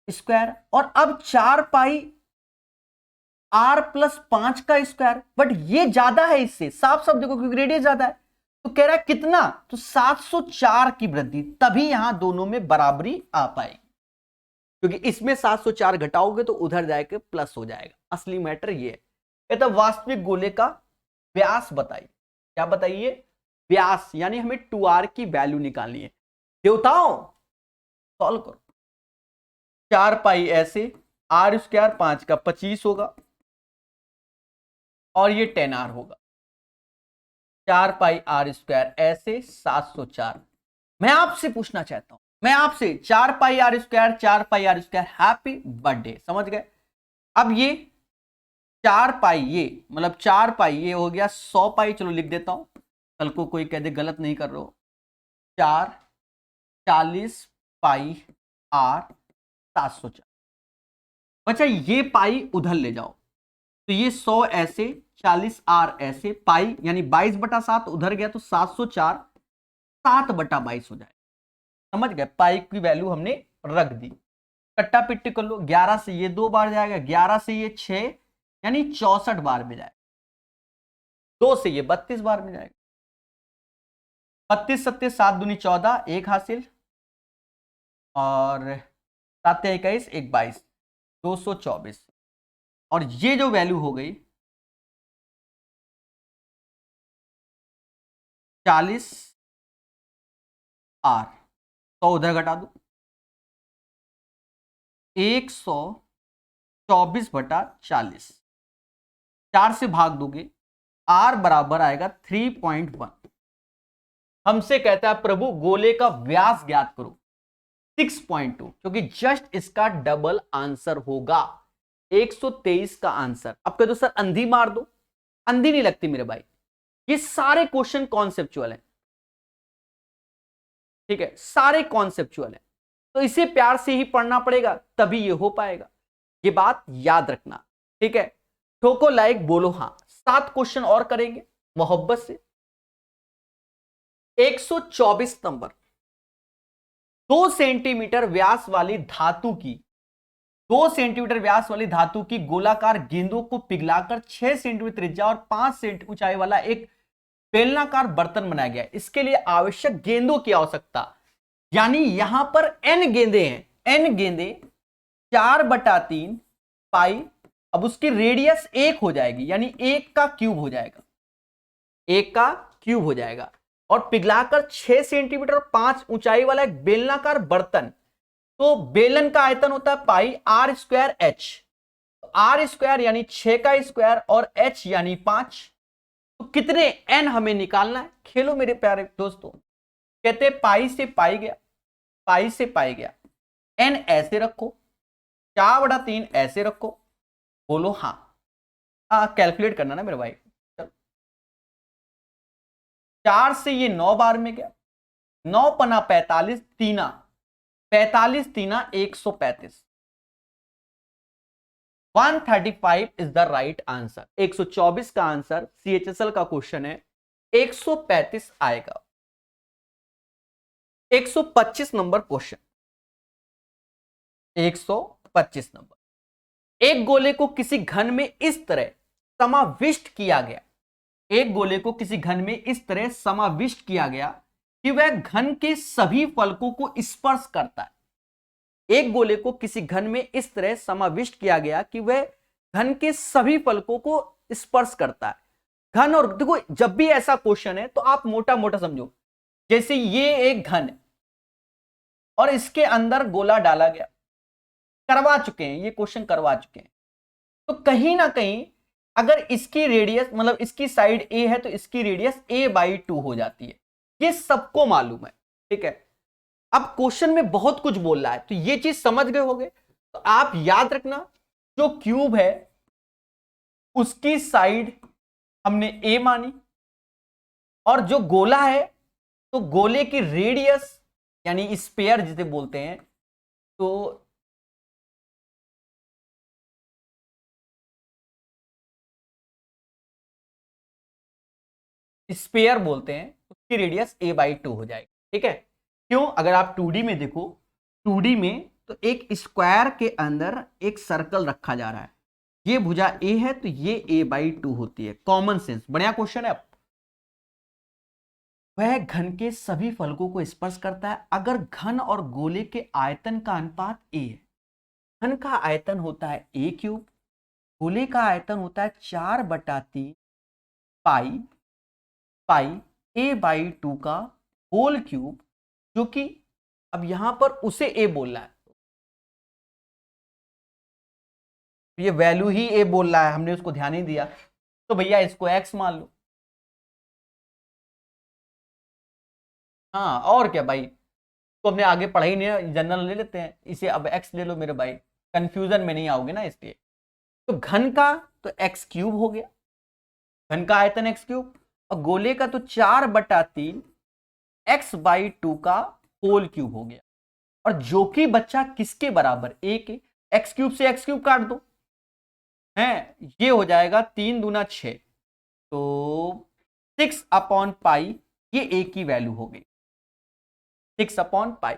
स्क्वायर और अब 4πr+5 का स्क्वायर, बट ये ज्यादा है इससे, साफ साफ देखो क्योंकि रेडियस ज्यादा है। तो कह रहा है कितना, तो 704 की वृद्धि, तभी यहां दोनों में बराबरी आ पाएगी, क्योंकि इसमें 704 घटाओगे तो उधर जाके प्लस हो जाएगा। असली मैटर ये है। तो वास्तविक गोले का व्यास बताइए। क्या बताइए? व्यास, यानी हमें 2r की वैल्यू निकालनी है। देवताओं सॉल्व करो। 4π ऐसे, r² 5 का 25 होगा और ये 10r होगा। 4πr² ऐसे 704। मैं आपसे पूछना चाहता हूं, मैं आपसे 4πr², 4πr², हैप्पी बर्थडे, समझ गए? अब ये 4π ये मतलब 4π ये हो गया 100π, चलो लिख देता हूं, कल को कोई कह दे गलत नहीं कर रहे हो। 4 40πr 704। बच्चा ये पाई उधर ले जाओ तो ये 100 ऐसे, 40r ऐसे, पाई यानी 22/7 उधर गया तो 704 7/22 हो जाएगा। समझ गए? पाई की वैल्यू हमने रख दी। कट्टा पिट्टी कर लो। 11 से ये 2 बार जाएगा, 11 से ये 6 यानी 64 बार में जाएगा, 2 से ये 32 बार में जाएगा। 32 7 7 दूनी 14, 1 हासिल, और 7 21 1 22, 224। और ये जो वैल्यू हो गई 40r, तो उधर घटा दो 124/40, 4 से भाग दोगे, r बराबर आएगा 3.1। हमसे कहता है प्रभु गोले का व्यास ज्ञात करो, 6.2, क्योंकि जस्ट इसका डबल आंसर होगा 123 का आंसर। अब कह दो सर अंधी मार दो, अंधी नहीं लगती मेरे भाई, ये सारे क्वेश्चन कॉन्सेप्चुअल हैं, ठीक है, सारे कॉन्सेप्चुअल हैं, तो इसे प्यार से ही पढ़ना पड़ेगा तभी ये हो पाएगा। ये बात याद रखना, ठीक है? ठोको लाइक, बोलो हाँ। 7 क्वेश्चन और करेंगे मोहब्बत से। 124 नंबर, 2 सेंटीमीटर व्यास वाली धातु की 2 सेंटीमीटर व्यास वाली धातु की गोलाकार गेंदों को पिघलाकर 6 सेंटीमीटर त्रिज्या और 5 सेंटीमीटर ऊंचाई वाला एक बेलनाकार बर्तन बनाया गया। इसके लिए आवश्यक गेंदों की आवश्यकता, यानी यहां पर n गेंदे हैं, n गेंदे 4/3 पाई। अब उसकी रेडियस 1 हो जाएगी, यानी 1 का क्यूब हो जाएगा, 1 का क्यूब हो जाएगा। और पिघलाकर 6 सेंटीमीटर और 5 ऊंचाई वाला एक बेलनाकार बर्तन, तो बेलन का आयतन होता है पाई r² h, r² यानी 6 का स्क्वायर और h यानी 5। तो कितने n हमें निकालना है? खेलो मेरे प्यारे दोस्तों। कहते पाई से पाई गया, पाई से पाई गया, n ऐसे रखो, 4/3 ऐसे रखो, बोलो हाँ। कैलकुलेट करना ना मेरे भाई। चलो 4 से ये 9 बार में गया, 9 पना 45, 45 तीना 135, 135 इज द राइट आंसर। 124 का आंसर CHSL का क्वेश्चन है, 135 आएगा। 125 नंबर क्वेश्चन, 125 नंबर। एक गोले को किसी घन में इस तरह समाविष्ट किया गया, एक गोले को किसी घन में इस तरह समाविष्ट किया गया कि वह घन के सभी फलकों को स्पर्श करता है। एक गोले को किसी घन में इस तरह समाविष्ट किया गया कि वह घन के सभी फलकों को स्पर्श करता है। घन, और देखो जब भी ऐसा क्वेश्चन है तो आप मोटा मोटा समझो, जैसे ये एक घन है और इसके अंदर गोला डाला गया, करवा चुके हैं, ये क्वेश्चन करवा चुके हैं, तो कहीं ना कहीं अगर इसकी रेडियस मतलब इसकी साइड ए है तो इसकी रेडियस a/2 हो जाती है, ये सबको मालूम है, ठीक है। अब क्वेश्चन में बहुत कुछ बोल रहा है, तो ये चीज समझ गए होंगे। तो आप याद रखना, जो क्यूब है उसकी साइड हमने a मानी, और जो गोला है तो गोले की रेडियस यानी स्पेयर जिसे बोलते हैं, तो स्पेयर बोलते हैं, उसकी रेडियस a/2 हो जाएगी, ठीक है। क्यों? अगर आप 2D में देखो, 2D में तो एक स्क्वायर के अंदर एक सर्कल रखा जा रहा है, ये भुजा a है तो ये a/2 होती है। कॉमन सेंस, बढ़िया क्वेश्चन है। अब वह घन के सभी फलकों को स्पर्श करता है अगर घन और गोले के आयतन का अनुपात a है। घन का आयतन होता है a³, गोले का आयतन होता है 4/3 पाई a/2 का होल क्यूब, जो कि अब यहां पर उसे a बोल रहा है, ये वैल्यू ही a बोल रहा है, हमने उसको ध्यान नहीं दिया, तो भैया इसको x मान लो। हाँ और क्या भाई, तो हमने आगे पढ़ा ही नहीं, जनरल ले लेते हैं इसे, अब x ले लो मेरे भाई, कंफ्यूजन में नहीं आओगे ना इसलिए। तो घन का तो x³ हो गया, घन का आयतन x³, और गोले का तो 4/3 x/2 का होल क्यूब हो गया, और जो कि बच्चा किसके बराबर, a के। x³ से x³ काट दो, हैं ये हो जाएगा 3 दूना 6, तो 6/π, ये a की वैल्यू हो गई, 6/π।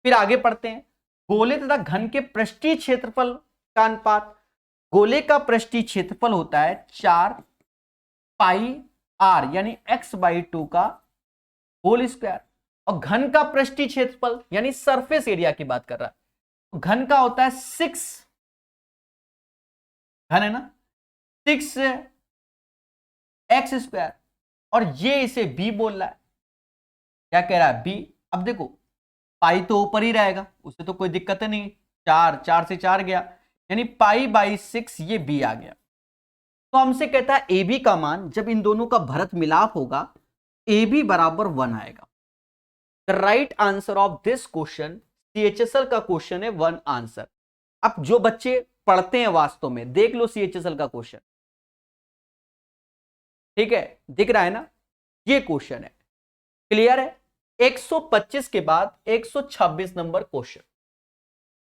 फिर आगे पढ़ते हैं, गोले तथा घन के पृष्ठीय क्षेत्रफल का अनुपात। गोले का पृष्ठीय क्षेत्रफल होता है 4πr यानी x/2 का होल स्क्वायर, और घन का पृष्ठीय क्षेत्रफल यानी सरफेस एरिया की बात कर रहा है, तो घन का होता है 6, घन है ना, 6x², और ये इसे b बोल रहा है, क्या कह रहा है b। अब देखो पाई तो ऊपर ही रहेगा, उसे तो कोई दिक्कत नहीं, 4 से 4 गया, यानी π/6 ये b आ गया। तो हमसे कहता है ab का मान जब इन दोनों का भरत मिलाप होगा ab बराबर 1 आएगा। The right answer of this question, CHSL का क्वेश्चन है 1 आंसर। अब जो बच्चे पढ़ते हैं वास्तव में देख लो CHSL का क्वेश्चन, ठीक है, दिख रहा है ना, ये क्वेश्चन है, क्लियर है। 125 के बाद 126 नंबर क्वेश्चन,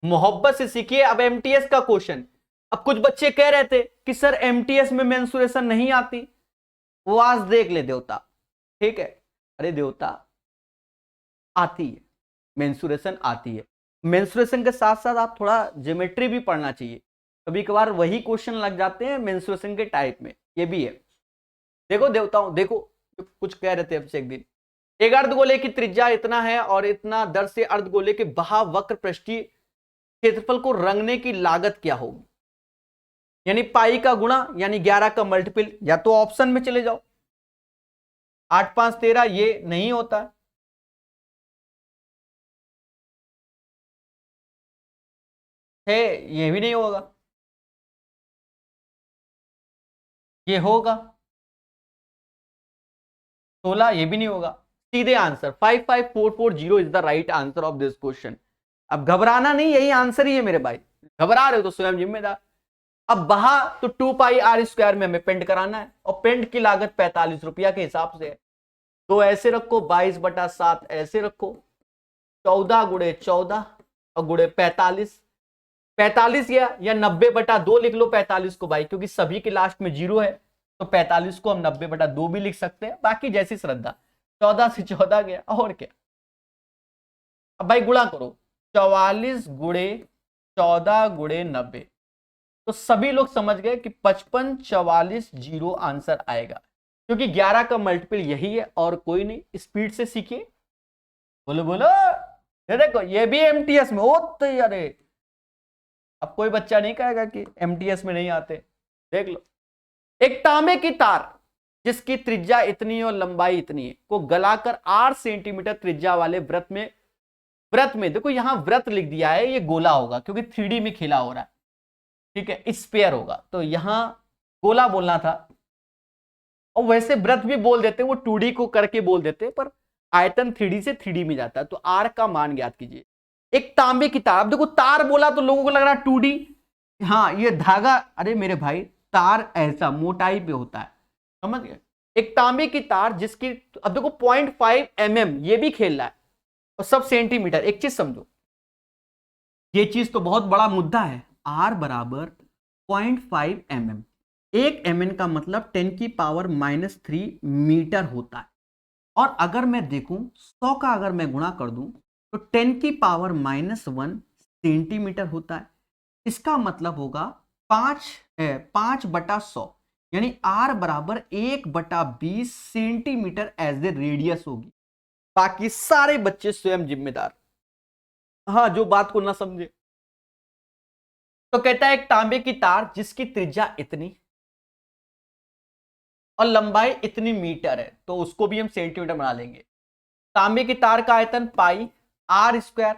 मोहब्बत से सीखिए। अब MTS का क्वेश्चन, अब कुछ बच्चे कह रहे थे कि सर MTS में मेंसुरेशन नहीं आती, वो आज देख ले देवता, ठीक है। अरे देवता आती है, मेंसुरेशन आती है, मेंसुरेशन के साथ साथ आप थोड़ा ज्योमेट्री भी पढ़ना चाहिए, कभी कभार वही क्वेश्चन लग जाते हैं मेंसुरेशन के टाइप में, ये भी है। देखो देवताओं, देखो कुछ कह रहे थे अब से एक दिन, एक अर्धगोले की त्रिज्या इतना है और इतना दर से अर्धगोले के बहाव वक्र पृष्ठीय क्षेत्रफल को रंगने की लागत क्या होगी, यानी पाई का गुणा यानी 11 का मल्टीपल, या तो ऑप्शन में चले जाओ, 8 5 13, ये नहीं होता है, ये भी नहीं होगा, ये होगा 16, ये भी नहीं होगा। सीधे answer 55440 is the right answer of this question. अब घबराना नहीं, यही आंसर ही है मेरे भाई, घबरा रहे हो तो स्वयं जिम्मेदार। अब बहा तो 2πr² में हमें पेंट कराना है, और पेंट की लागत 45 रुपया के हिसाब से है, तो ऐसे रखो 22/7 ऐसे रखो, 14 × 14 और गुणे 45 या 90/2 लिख लो 45 को भाई, क्योंकि सभी के लास्ट में 0 है, तो 45 को हम 90/2 भी लिख सकते हैं, बाकी जैसी श्रद्धा। 14 से 14 गया, और क्या। अब भाई गुणा करो, 44 × 14 × 90, तो सभी लोग समझ गए कि 55 44 0 आंसर आएगा, क्योंकि 11 का मल्टीपल यही है और कोई नहीं। स्पीड से सीखिए, बोलो बोलो। ये देखो ये भी एमटीएस में हो तो अरे अब कोई बच्चा नहीं कहेगा कि एमटीएस में नहीं आते। देख लो, एक तांबे की तार जिसकी त्रिज्या इतनी और लंबाई इतनी है को गलाकर 8 सेंटीमीटर त्रिज्या वाले वृत्त में देखो यहां वृत्त लिख दिया है, ये गोला होगा क्योंकि 3D में खेला हो रहा है, ठीक है, स्फीयर होगा तो यहां गोला बोलना था। और वैसे वृत्त भी बोल देते, वो 2D को करके बोल देते, पर आयतन 3D से 3D में जाता है। तो आर का मान ज्ञात कीजिए। एक तांबे की तार, अब देखो तार बोला तो लोगों को लग रहा है 2D, हाँ ये धागा, अरे मेरे भाई तार ऐसा मोटाई पे होता है, समझ गए। एक तांबे की तार जिसकी, अब देखो 0.5 mm ये भी खेल रहा है और सब सेंटीमीटर। एक चीज समझो, ये चीज तो बहुत बड़ा मुद्दा है। आर बराबर 0.5 mm, 1 mm का मतलब 10⁻³ मीटर होता है। और अगर मैं देखूं 100 का अगर मैं गुणा कर दूं तो 10⁻⁻1 सेंटीमीटर होता है। इसका मतलब होगा 5/100, यानी आर बराबर 1/20 सेंटीमीटर एज ए रेडियस होगी। बाकी सारे बच्चे स्वयं जिम्मेदार, हाँ जो बात को ना समझे। तो कहता है एक तांबे की तार जिसकी त्रिज्या इतनी और लंबाई इतनी मीटर है, तो उसको भी हम सेंटीमीटर बना लेंगे। तांबे की तार का आयतन पाई आर स्क्वायर,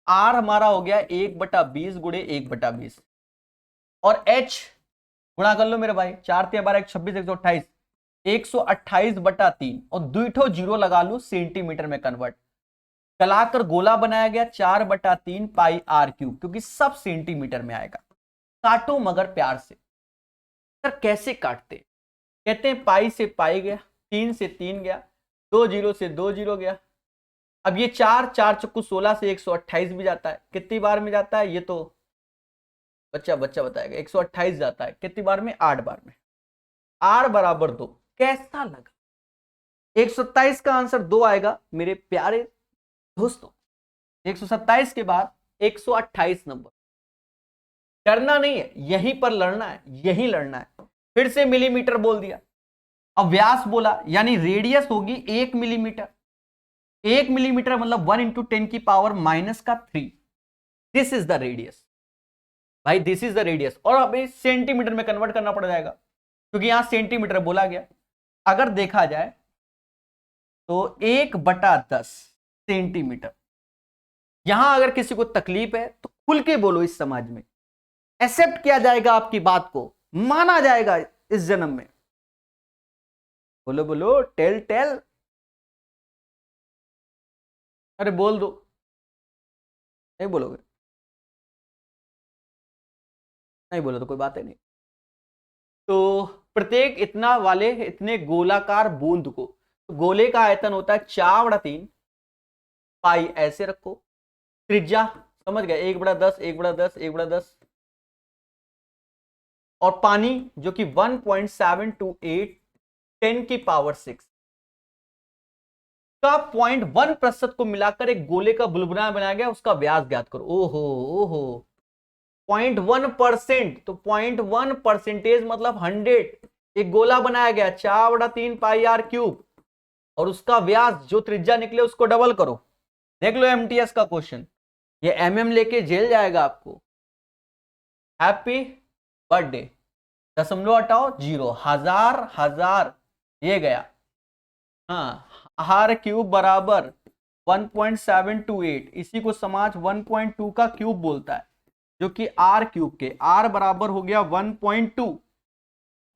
आर हमारा हो गया 1/20 गुणे 1/20, और एच गुणा कर लो मेरे भाई, 4×3 = 26, 128, 128/3, और 2 जीरो लगा लो, सेंटीमीटर में कन्वर्ट कलाकर गोला बनाया गया 4/3 पाई आर क्यूब, क्योंकि सब सेंटीमीटर में आएगा। काटो मगर प्यार से। सर कैसे काटते? कहते हैं पाई से पाई गया, 3 से 3 गया, 2 जीरो से 2 जीरो गया। अब ये 4 4 16 से 128 भी जाता है। कितनी बार में जाता है ये तो बच्चा बताएगा। 128 जाता है कितनी बार में? 8 बार में। आर बराबर 2। कैसा लगा? 127 का आंसर 2 आएगा मेरे प्यारे दोस्तों। 127 के बाद 128 नंबर। डरना नहीं है, यहीं पर लड़ना है, यहीं लड़ना है। फिर से मिलीमीटर बोल दिया, अब व्यास बोला, यानी रेडियस होगी 1 मिलीमीटर। 1 मिलीमीटर मतलब 1 × 10⁻³ दिस इज द रेडियस भाई, दिस इज द रेडियस। और अब इस सेंटीमीटर में कन्वर्ट करना पड़ जाएगा क्योंकि यहां सेंटीमीटर बोला गया। अगर देखा जाए तो 1/10 सेंटीमीटर। यहां अगर किसी को तकलीफ है तो खुल के बोलो, इस समाज में एक्सेप्ट किया जाएगा, आपकी बात को माना जाएगा इस जन्म में। बोलो बोलो, टेल। अरे बोल दो, नहीं बोलोगे? नहीं बोलो तो कोई बात ही नहीं। तो प्रत्येक इतना वाले इतने गोलाकार बूंद को, तो गोले का आयतन होता है 4/3 पाई, ऐसे रखो। त्रिज्या समझ गए, 1/10 1/10 1/10, और पानी जो कि 1.728 10⁻6 का 0.1% को मिलाकर एक गोले का बुलबुला बनाया गया, उसका व्यास ज्ञात करो। ओहो 0.1%, तो 0.1% मतलब 100। एक गोला बनाया गया 4/3 पाई आर क्यूब, और उसका व्यास जो त्रिज्या निकले उसको डबल करो। देख लो एमटीएस का क्वेश्चन, ये एमएम लेके जेल जाएगा आपको। हैप्पी बर्थडे, दशमलव हटाओ 0, हजार ये गया। हाँ, आर क्यूब बराबर 1.728, इसी को समाज 1.2 का क्यूब बोलता है, जो कि आर क्यूब के आर बराबर हो गया 1.2।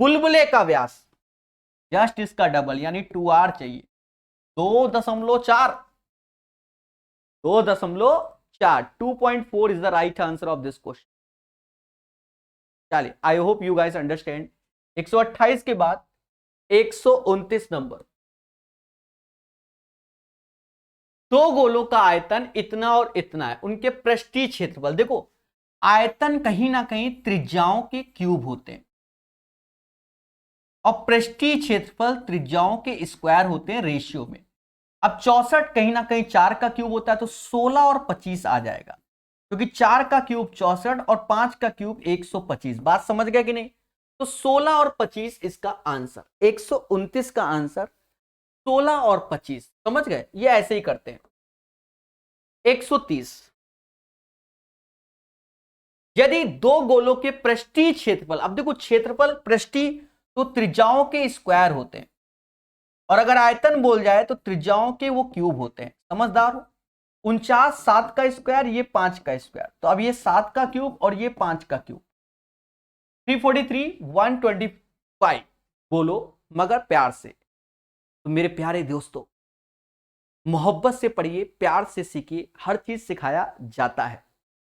बुलबुले का व्यास जस्ट इसका डबल यानी 2r चाहिए, 2.4 2.4 is the right answer of this question. चलिए, I hope you guys understand. 128 के बाद 129 नंबर। दो गोलों का आयतन इतना और इतना है, उनके पृष्ठीय क्षेत्रफल देखो, आयतन कहीं ना कहीं त्रिज्याओं के क्यूब होते हैं और पृष्ठीय क्षेत्रफल त्रिज्याओं के स्क्वायर होते हैं रेशियो में। अब 64 कहीं ना कहीं 4 का क्यूब होता है, तो 16 और 25 आ जाएगा, क्योंकि 4 का क्यूब 64 और 5 का क्यूब 125। बात समझ गए कि नहीं? तो 16 और 25 इसका आंसर, 129 का आंसर 16 और 25। समझ गए? ये ऐसे ही करते हैं। 130। यदि दो गोलों के पृष्ठीय क्षेत्रफल, अब देखो क्षेत्रफल पृष्ठीय तो त्रिज्याओं के स्क्वायर होते हैं, और अगर आयतन बोल जाए तो त्रिज्याओं के वो क्यूब होते हैं, समझदार हो। 49 7 का स्क्वायर, ये 5 का स्क्वायर, तो अब ये 7 का क्यूब और ये 5 का क्यूब, 343 125। बोलो मगर प्यार से। तो मेरे प्यारे दोस्तों, मोहब्बत से पढ़िए, प्यार से सीखिए, हर चीज सिखाया जाता है।